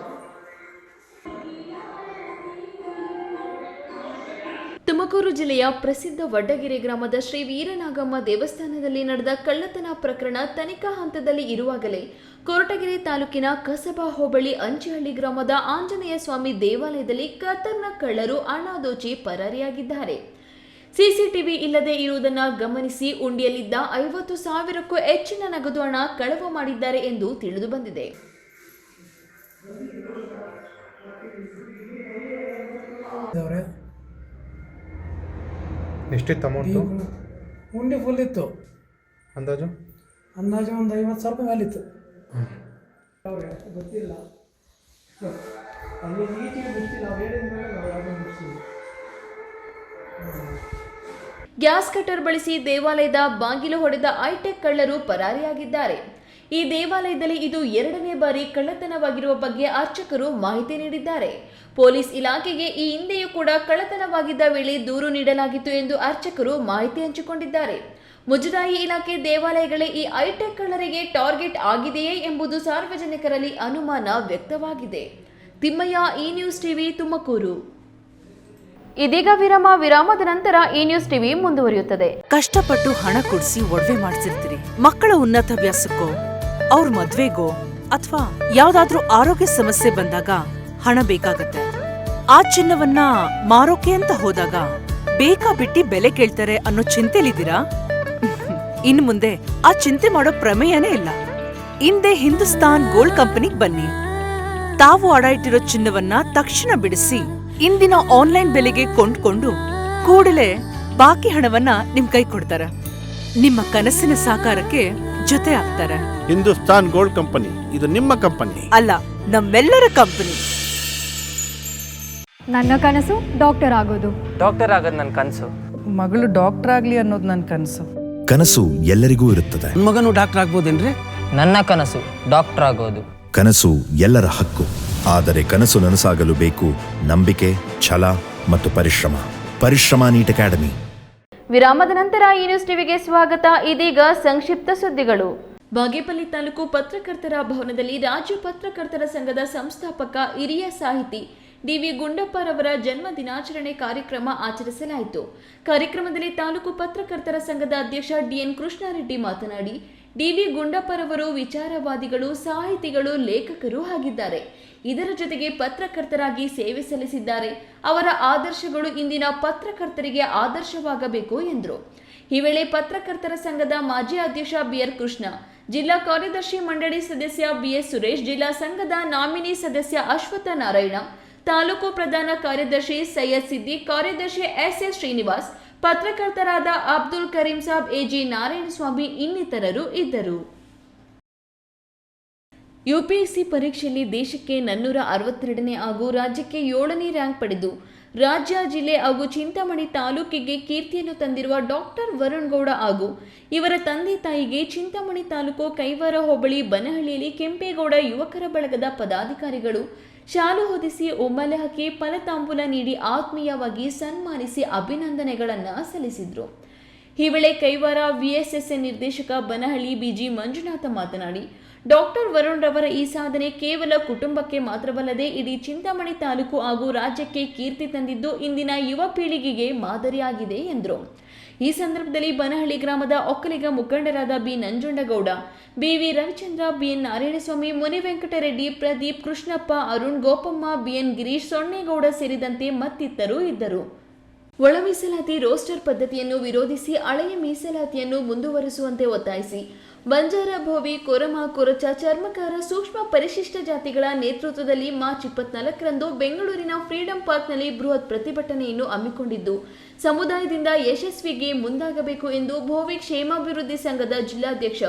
ತುಮಕೂರು ಜಿಲ್ಲೆಯ ಪ್ರಸಿದ್ಧ ವಡ್ಡಗೆರೆ ಗ್ರಾಮದ ಶ್ರೀ ವೀರನಾಗಮ್ಮ ದೇವಸ್ಥಾನದಲ್ಲಿ ನಡೆದ ಕಳ್ಳತನ ಪ್ರಕರಣ ತನಿಖಾ ಹಂತದಲ್ಲಿ ಇರುವಾಗಲೇ ಕೊರಟಗೆರೆ ತಾಲೂಕಿನ ಕಸಬಾ ಹೋಬಳಿ ಅಂಚಿಹಳ್ಳಿ ಗ್ರಾಮದ ಆಂಜನೇಯ ಸ್ವಾಮಿ ದೇವಾಲಯದಲ್ಲಿ ಕತ್ತರ್ನ ಕಳ್ಳರು ಹಣ ದೋಚಿ ಪರಾರಿಯಾಗಿದ್ದಾರೆ. ಸಿಸಿಟಿವಿ ಇಲ್ಲದೆ ಇರುವುದನ್ನು ಗಮನಿಸಿ ಉಂಡಿಯಲ್ಲಿದ್ದ 50,000ಕ್ಕೂ ಹೆಚ್ಚಿನ ನಗದು ಹಣ ಕಳವು ಮಾಡಿದ್ದಾರೆ ಎಂದು ತಿಳಿದು ಬಂದಿದೆ. ಎಷ್ಟಿತ್ತು ಅಮೌಂಟು? ಉಂಡೆ ಫುಲ್ ಇತ್ತು. ಅಂದಾಜು ಒಂದು 50,000 ರೂಪಾಯಿ ಮೇಲಿತ್ತು. ಗೊತ್ತಿಲ್ಲ, ಅಲ್ಲಿ ಈಚೆಗೆ ಗೊತ್ತಿಲ್ಲ, ನಾವು ಹೇಳಿದ ಮೇಲೆ ನಾವು ಯಾವುದೋ ಮುಗಿಸ್ತೀವಿ. ಗ್ಯಾಸ್ ಕಟರ್ ಬಳಸಿ ದೇವಾಲಯದ ಬಾಗಿಲು ಹೊಡೆದ ಹೈಟೆಕ್ ಕಳ್ಳರು ಪರಾರಿಯಾಗಿದ್ದಾರೆ. ಈ ದೇವಾಲಯದಲ್ಲಿ ಇದು 2ನೇ ಬಾರಿ ಕಳ್ಳತನವಾಗಿರುವ ಬಗ್ಗೆ ಅರ್ಚಕರು ಮಾಹಿತಿ ನೀಡಿದ್ದಾರೆ. ಪೊಲೀಸ್ ಇಲಾಖೆಗೆ ಈ ಹಿಂದೆಯೂ ಕೂಡ ಕಳ್ಳತನವಾಗಿದ್ದ ವೇಳೆ ದೂರು ನೀಡಲಾಗಿತ್ತು ಎಂದು ಅರ್ಚಕರು ಮಾಹಿತಿ ಹಂಚಿಕೊಂಡಿದ್ದಾರೆ. ಮುಜರಾಯಿ ಇಲಾಖೆ ದೇವಾಲಯಗಳೇ ಈ ಹೈಟೆಕ್ ಕಳ್ಳರಿಗೆ ಟಾರ್ಗೆಟ್ ಆಗಿದೆಯೇ ಎಂಬುದು ಸಾರ್ವಜನಿಕರಲ್ಲಿ ಅನುಮಾನ ವ್ಯಕ್ತವಾಗಿದೆ. ತಿಮ್ಮಯ್ಯ, ಈ ನ್ಯೂಸ್ ಟಿವಿ, ತುಮಕೂರು. ಇದೀಗ ವಿರಾಮದ ನಂತರ ಈ ನ್ಯೂಸ್ ಟಿವಿ ಮುಂದುವರಿಯುತ್ತದೆ. ಕಷ್ಟಪಟ್ಟು ಹಣ ಕೊಡಿಸಿ ಒಡವೆ ಮಾಡಿಸಿರ್ತೀರಿ. ಮಕ್ಕಳ ಉನ್ನತ ವ್ಯಾಸಕ್ಕೋ, ಅವ್ರ ಮದ್ವೆಗೋ ಅಥವಾ ಯಾವ್ದಾದ್ರೂ ಆರೋಗ್ಯ ಸಮಸ್ಯೆ ಬಂದಾಗ ಹಣ ಬೇಕಾಗತ್ತೆ. ಆ ಚಿನ್ನವನ್ನ ಮಾರೋಕೆ ಅಂತ ಹೋದಾಗ ಬೇಕಾ ಬಿಟ್ಟಿ ಬೆಲೆ ಕೇಳ್ತಾರೆ ಅನ್ನೋ ಚಿಂತೆಲಿದ್ದೀರಾ? ಇನ್ನು ಮುಂದೆ ಆ ಚಿಂತೆ ಮಾಡೋ ಪ್ರಮೇಯನೇ ಇಲ್ಲ. ಹಿಂದೆ ಹಿಂದೂಸ್ತಾನ್ ಗೋಲ್ಡ್ ಕಂಪನಿಗೆ ಬನ್ನಿ. ತಾವು ಅಡ ಇಟ್ಟಿರೋ ಚಿನ್ನವನ್ನ ತಕ್ಷಣ ಬಿಡಿಸಿ ಇಂದಿನ ಆನ್ಲೈನ್ ಬೆಲೆಗೆ ಕೊಂಡ್ಕೊಂಡು ಕೂಡಲೇ ಬಾಕಿ ಹಣವನ್ನ ನಿಮ್ ಕೈ ಕೊಡ್ತಾರೆ. ನಿಮ್ಮ ಕನಸಿನ ಸಾಕಾರಕ್ಕೆ ಜೊತೆ ಆಗ್ತಾರೆ. ಹಿಂದೂಸ್ತಾನ್ ಗೋಲ್ಡ್ ಕಂಪನಿ, ಇದು ನಿಮ್ಮ ಕಂಪನಿ ಅಲ್ಲ, ನಮ್ಮೆಲ್ಲರ ಕಂಪನಿ. ನನ್ನ ಕನಸು ಡಾಕ್ಟರ್ ಆಗೋದು. ಡಾಕ್ಟರ್ ಆಗೋದು ನನ್ನ ಕನಸು. ಮಗಳು ಡಾಕ್ಟರ್ ಆಗ್ಲಿ ಅನ್ನೋದು ನನ್ನ ಕನಸು. ಕನಸು ಎಲ್ಲರಿಗೂ ಇರುತ್ತದೆ. ಮಗನು ಡಾಕ್ಟರ್ ಆಗ್ಬೋದೇನ್ರಿ? ನನ್ನ ಕನಸು ಡಾಕ್ಟರ್ ಆಗೋದು. ಕನಸು ಎಲ್ಲರ ಹಕ್ಕು, ಆದರೆ ಕನಸು ನನಸಾಗಲು ಬೇಕು ನಂಬಿಕೆ, ಛಲ ಮತ್ತು ಪರಿಶ್ರಮ. Neat academy. ವಿರಾಮದ ನಂತರ ಈ ನ್ಯೂಸ್ ಟಿವಿಗೆ ಸ್ವಾಗತ. ಇದೀಗ ಸಂಕ್ಷಿಪ್ತ ಸುದ್ದಿಗಳು. ಬಾಗೇಪಲ್ಲಿ ತಾಲೂಕು ಪತ್ರಕರ್ತರ ಭವನದಲ್ಲಿ ರಾಜ್ಯ ಪತ್ರಕರ್ತರ ಸಂಘದ ಸಂಸ್ಥಾಪಕ ಹಿರಿಯ ಸಾಹಿತಿ ಡಿ.ವಿ. ಗುಂಡಪ್ಪರವರ ಜನ್ಮ ದಿನಾಚರಣೆ ಕಾರ್ಯಕ್ರಮ ಆಚರಿಸಲಾಯಿತು. ಕಾರ್ಯಕ್ರಮದಲ್ಲಿ ತಾಲೂಕು ಪತ್ರಕರ್ತರ ಸಂಘದ ಅಧ್ಯಕ್ಷ ಡಿ.ಎನ್. ಕೃಷ್ಣಾರೆಡ್ಡಿ ಮಾತನಾಡಿ, ಡಿ.ವಿ. ಗುಂಡಪ್ಪರವರು ವಿಚಾರವಾದಿಗಳು, ಸಾಹಿತಿಗಳು, ಲೇಖಕರು ಆಗಿದ್ದಾರೆ. ಇದರ ಜೊತೆಗೆ ಪತ್ರಕರ್ತರಾಗಿ ಸೇವೆ ಸಲ್ಲಿಸಿದ್ದಾರೆ. ಅವರ ಆದರ್ಶಗಳು ಇಂದಿನ ಪತ್ರಕರ್ತರಿಗೆ ಆದರ್ಶವಾಗಬೇಕು ಎಂದರು. ಈ ವೇಳೆ ಪತ್ರಕರ್ತರ ಸಂಘದ ಮಾಜಿ ಅಧ್ಯಕ್ಷ ಬಿ.ಆರ್. ಕೃಷ್ಣ, ಜಿಲ್ಲಾ ಕಾರ್ಯದರ್ಶಿ ಮಂಡಳಿ ಸದಸ್ಯ ಬಿ.ಎಸ್. ಸುರೇಶ್, ಜಿಲ್ಲಾ ಸಂಘದ ನಾಮಿನಿ ಸದಸ್ಯ ಅಶ್ವತ್ಥ ನಾರಾಯಣ, ತಾಲೂಕು ಪ್ರಧಾನ ಕಾರ್ಯದರ್ಶಿ ಸೈಯದ್ ಸಿದ್ದಿಕ್, ಕಾರ್ಯದರ್ಶಿ ಎಸ್.ಎಸ್. ಶ್ರೀನಿವಾಸ್, ಪತ್ರಕರ್ತರಾದ ಅಬ್ದುಲ್ ಕರೀಂ ಸಾಬ್, ಎ.ಜಿ. ನಾರಾಯಣಸ್ವಾಮಿ ಇನ್ನಿತರರು ಇದ್ದರು. ಯುಪಿಎಸ್ಸಿ ಪರೀಕ್ಷೆಯಲ್ಲಿ ದೇಶಕ್ಕೆ 462ನೇ ಹಾಗೂ ರಾಜ್ಯಕ್ಕೆ 7ನೇ ರ್ಯಾಂಕ್ ಪಡೆದು ರಾಜ್ಯ, ಜಿಲ್ಲೆ ಹಾಗೂ ಚಿಂತಾಮಣಿ ತಾಲೂಕಿಗೆ ಕೀರ್ತಿಯನ್ನು ತಂದಿರುವ ಡಾಕ್ಟರ್ ವರುಣ್ ಗೌಡ ಹಾಗೂ ಇವರ ತಂದೆ ತಾಯಿಗೆ ಚಿಂತಾಮಣಿ ತಾಲೂಕು ಕೈವಾರ ಹೋಬಳಿ ಬನಹಳ್ಳಿಯಲ್ಲಿ ಕೆಂಪೇಗೌಡ ಯುವಕರ ಬಳಗದ ಪದಾಧಿಕಾರಿಗಳು ಶಾಲು ಹೊದಿಸಿ ಒಮ್ಮೆಲೆ ಹಾಕಿ ಫಲತಾಂಬೂಲ ನೀಡಿ ಆತ್ಮೀಯವಾಗಿ ಸನ್ಮಾನಿಸಿ ಅಭಿನಂದನೆಗಳನ್ನು ಸಲ್ಲಿಸಿದರು. ಈ ವೇಳೆ ಕೈವಾರ ವಿಎಸ್ಎಸ್ಎನ್ ನಿರ್ದೇಶಕ ಬನಹಳ್ಳಿ ಬಿಜಿ ಮಂಜುನಾಥ ಮಾತನಾಡಿ, ಡಾಕ್ಟರ್ ವರುಣ್ ರವರ ಈ ಸಾಧನೆ ಕೇವಲ ಕುಟುಂಬಕ್ಕೆ ಮಾತ್ರವಲ್ಲದೆ ಇಡೀ ಚಿಂತಾಮಣಿ ತಾಲೂಕು ಹಾಗೂ ರಾಜ್ಯಕ್ಕೆ ಕೀರ್ತಿ ತಂದಿದ್ದು ಇಂದಿನ ಯುವ ಪೀಳಿಗೆಗೆ ಮಾದರಿಯಾಗಿದೆ ಎಂದರು. ಈ ಸಂದರ್ಭದಲ್ಲಿ ಬನಹಳ್ಳಿ ಗ್ರಾಮದ ಒಕ್ಕಲಿಗ ಮುಖಂಡರಾದ B. Nanjundagowda, B V. Ravichandra, B N. Narayanaswamy, Munivenkatareddy, Pradeep, Krishnappa, Arun, Gopamma, B N. Girish, Sonnegowda ಸೇರಿದಂತೆ ಮತ್ತಿತರರು ಇದ್ದರು. ಒಳ ಮೀಸಲಾತಿ ರೋಸ್ಟರ್ ಪದ್ಧತಿಯನ್ನು ವಿರೋಧಿಸಿ ಹಳೆಯ ಮೀಸಲಾತಿಯನ್ನು ಮುಂದುವರಿಸುವಂತೆ ಒತ್ತಾಯಿಸಿ ಬಂಜಾರ, ಭೋವಿ, ಕೊರಮ, ಕೊರಚ, ಚರ್ಮಕಾರ, ಸೂಕ್ಷ್ಮ ಪರಿಶಿಷ್ಟ ಜಾತಿಗಳ ನೇತೃತ್ವದಲ್ಲಿ ಮಾರ್ಚ್ 24ರಂದು ಬೆಂಗಳೂರಿನ ಫ್ರೀಡಂ ಪಾರ್ಕ್ನಲ್ಲಿ ಬೃಹತ್ ಪ್ರತಿಭಟನೆಯನ್ನು ಹಮ್ಮಿಕೊಂಡಿದ್ದು, ಸಮುದಾಯದಿಂದ ಯಶಸ್ವಿಗೆ ಮುಂದಾಗಬೇಕು ಎಂದು ಭೋವಿ ಕ್ಷೇಮಾಭಿವೃದ್ಧಿ ಸಂಘದ ಜಿಲ್ಲಾಧ್ಯಕ್ಷ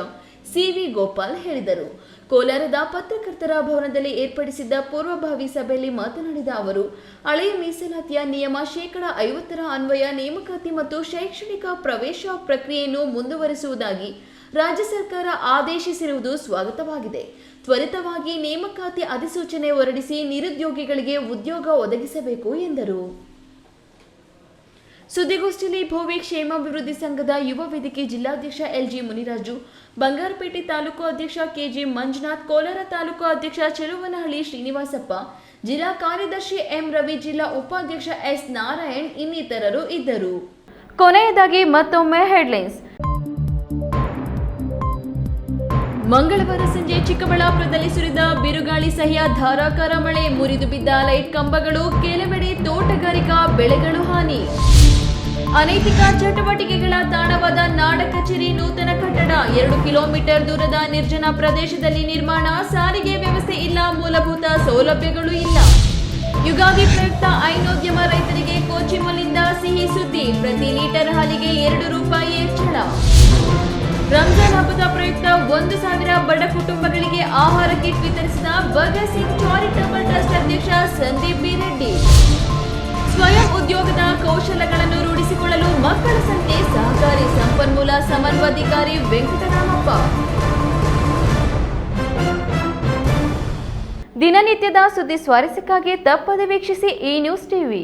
ಸಿ.ವಿ. ಗೋಪಾಲ್ ಹೇಳಿದರು. ಕೋಲಾರದ ಪತ್ರಕರ್ತರ ಭವನದಲ್ಲಿ ಏರ್ಪಡಿಸಿದ್ದ ಪೂರ್ವಭಾವಿ ಸಭೆಯಲ್ಲಿ ಮಾತನಾಡಿದ ಅವರು, ಹಳೆಯ ಮೀಸಲಾತಿಯ ನಿಯಮ 50% ಅನ್ವಯ ನೇಮಕಾತಿ ಮತ್ತು ಶೈಕ್ಷಣಿಕ ಪ್ರವೇಶ ಪ್ರಕ್ರಿಯೆಯನ್ನು ಮುಂದುವರಿಸುವುದಾಗಿ ರಾಜ್ಯ ಸರ್ಕಾರ ಆದೇಶಿಸಿರುವುದು ಸ್ವಾಗತವಾಗಿದೆ. ತ್ವರಿತವಾಗಿ ನೇಮಕಾತಿ ಅಧಿಸೂಚನೆ ಹೊರಡಿಸಿ ನಿರುದ್ಯೋಗಿಗಳಿಗೆ ಉದ್ಯೋಗ ಒದಗಿಸಬೇಕು ಎಂದರು. ಸುದ್ದಿಗೋಷ್ಠಿಯಲ್ಲಿ ಭೋವಿ ಕ್ಷೇಮಾಭಿವೃದ್ಧಿ ಸಂಘದ ಯುವ ವೇದಿಕೆ ಜಿಲ್ಲಾಧ್ಯಕ್ಷ ಎಲ್.ಜಿ. ಮುನಿರಾಜು, ಬಂಗಾರಪೇಟೆ ತಾಲೂಕು ಅಧ್ಯಕ್ಷ ಕೆ.ಜಿ. ಮಂಜುನಾಥ್, ಕೋಲಾರ ತಾಲೂಕು ಅಧ್ಯಕ್ಷ ಚೆಲುವನಹಳ್ಳಿ ಶ್ರೀನಿವಾಸಪ್ಪ, ಜಿಲ್ಲಾ ಕಾರ್ಯದರ್ಶಿ ಎಂ. ರವಿ, ಜಿಲ್ಲಾ ಉಪಾಧ್ಯಕ್ಷ ಎಸ್. ನಾರಾಯಣ್ ಇನ್ನಿತರರು ಇದ್ದರು. ಕೊನೆಯದಾಗಿ ಮತ್ತೊಮ್ಮೆ ಹೆಡ್ಲೈನ್ಸ್. ಮಂಗಳವಾರ ಸಂಜೆ ಚಿಕ್ಕಬಳ್ಳಾಪುರದಲ್ಲಿ ಸುರಿದ ಬಿರುಗಾಳಿ ಸಹಿತ ಧಾರಾಕಾರ ಮಳೆ, ಮುರಿದು ಬಿದ್ದ ಲೈಟ್ ಕಂಬಗಳು, ಕೆಲವೆಡೆ ತೋಟಗಾರಿಕಾ ಬೆಳೆಗಳು ಹಾನಿ. ಅನೈತಿಕ ಚಟುವಟಿಕೆಗಳ ತಾಣವಾದ ನಾಡ ಕಚೇರಿ ನೂತನ ಕಟ್ಟಡ 2 ಕಿಲೋಮೀಟರ್ ದೂರದ ನಿರ್ಜನ ಪ್ರದೇಶದಲ್ಲಿ ನಿರ್ಮಾಣ, ಸಾರಿಗೆ ವ್ಯವಸ್ಥೆ ಇಲ್ಲ, ಮೂಲಭೂತ ಸೌಲಭ್ಯಗಳು ಇಲ್ಲ. ಯುಗಾದಿ ಪ್ರಯುಕ್ತ ಹೈನೋದ್ಯಮ ರೈತರಿಗೆ ಕೋಚಿಮುಲಿಂದ ಸಿಹಿ ಸುದ್ದಿ, ಪ್ರತಿ ಲೀಟರ್ ಹಾಲಿಗೆ 2 ರೂಪಾಯಿ ಹೆಚ್ಚಳ. ರಂಜಾನ್ ಹಬ್ಬದ ಪ್ರಯುಕ್ತ 1,000 ಬಡ ಕುಟುಂಬಗಳಿಗೆ ಆಹಾರ ಕಿಟ್ ವಿತರಿಸಿದ ಭಗತ್ ಸಿಂಗ್ ಚಾರಿಟಬಲ್ ಟ್ರಸ್ಟ್ ಅಧ್ಯಕ್ಷ ಸಂದೀಪ್ ಬಿ. ರೆಡ್ಡಿ. ಸ್ವಯಂ ಉದ್ಯೋಗದ ಕೌಶಲಗಳನ್ನು ರೂಢಿಸಿಕೊಳ್ಳಲು ಮಕ್ಕಳ ಸಂಖ್ಯೆ ಸಹಕಾರಿ ಸಂಪನ್ಮೂಲ ಸಮನ್ವಯಾಧಿಕಾರಿ ವೆಂಕಟರಾಮಪ್ಪ. ದಿನನಿತ್ಯದ ಸುದ್ದಿ ಸ್ವಾರಸ್ಯಕ್ಕಾಗಿ ತಪ್ಪದೆ ವೀಕ್ಷಿಸಿ ಈ ನ್ಯೂಸ್ ಟಿವಿ.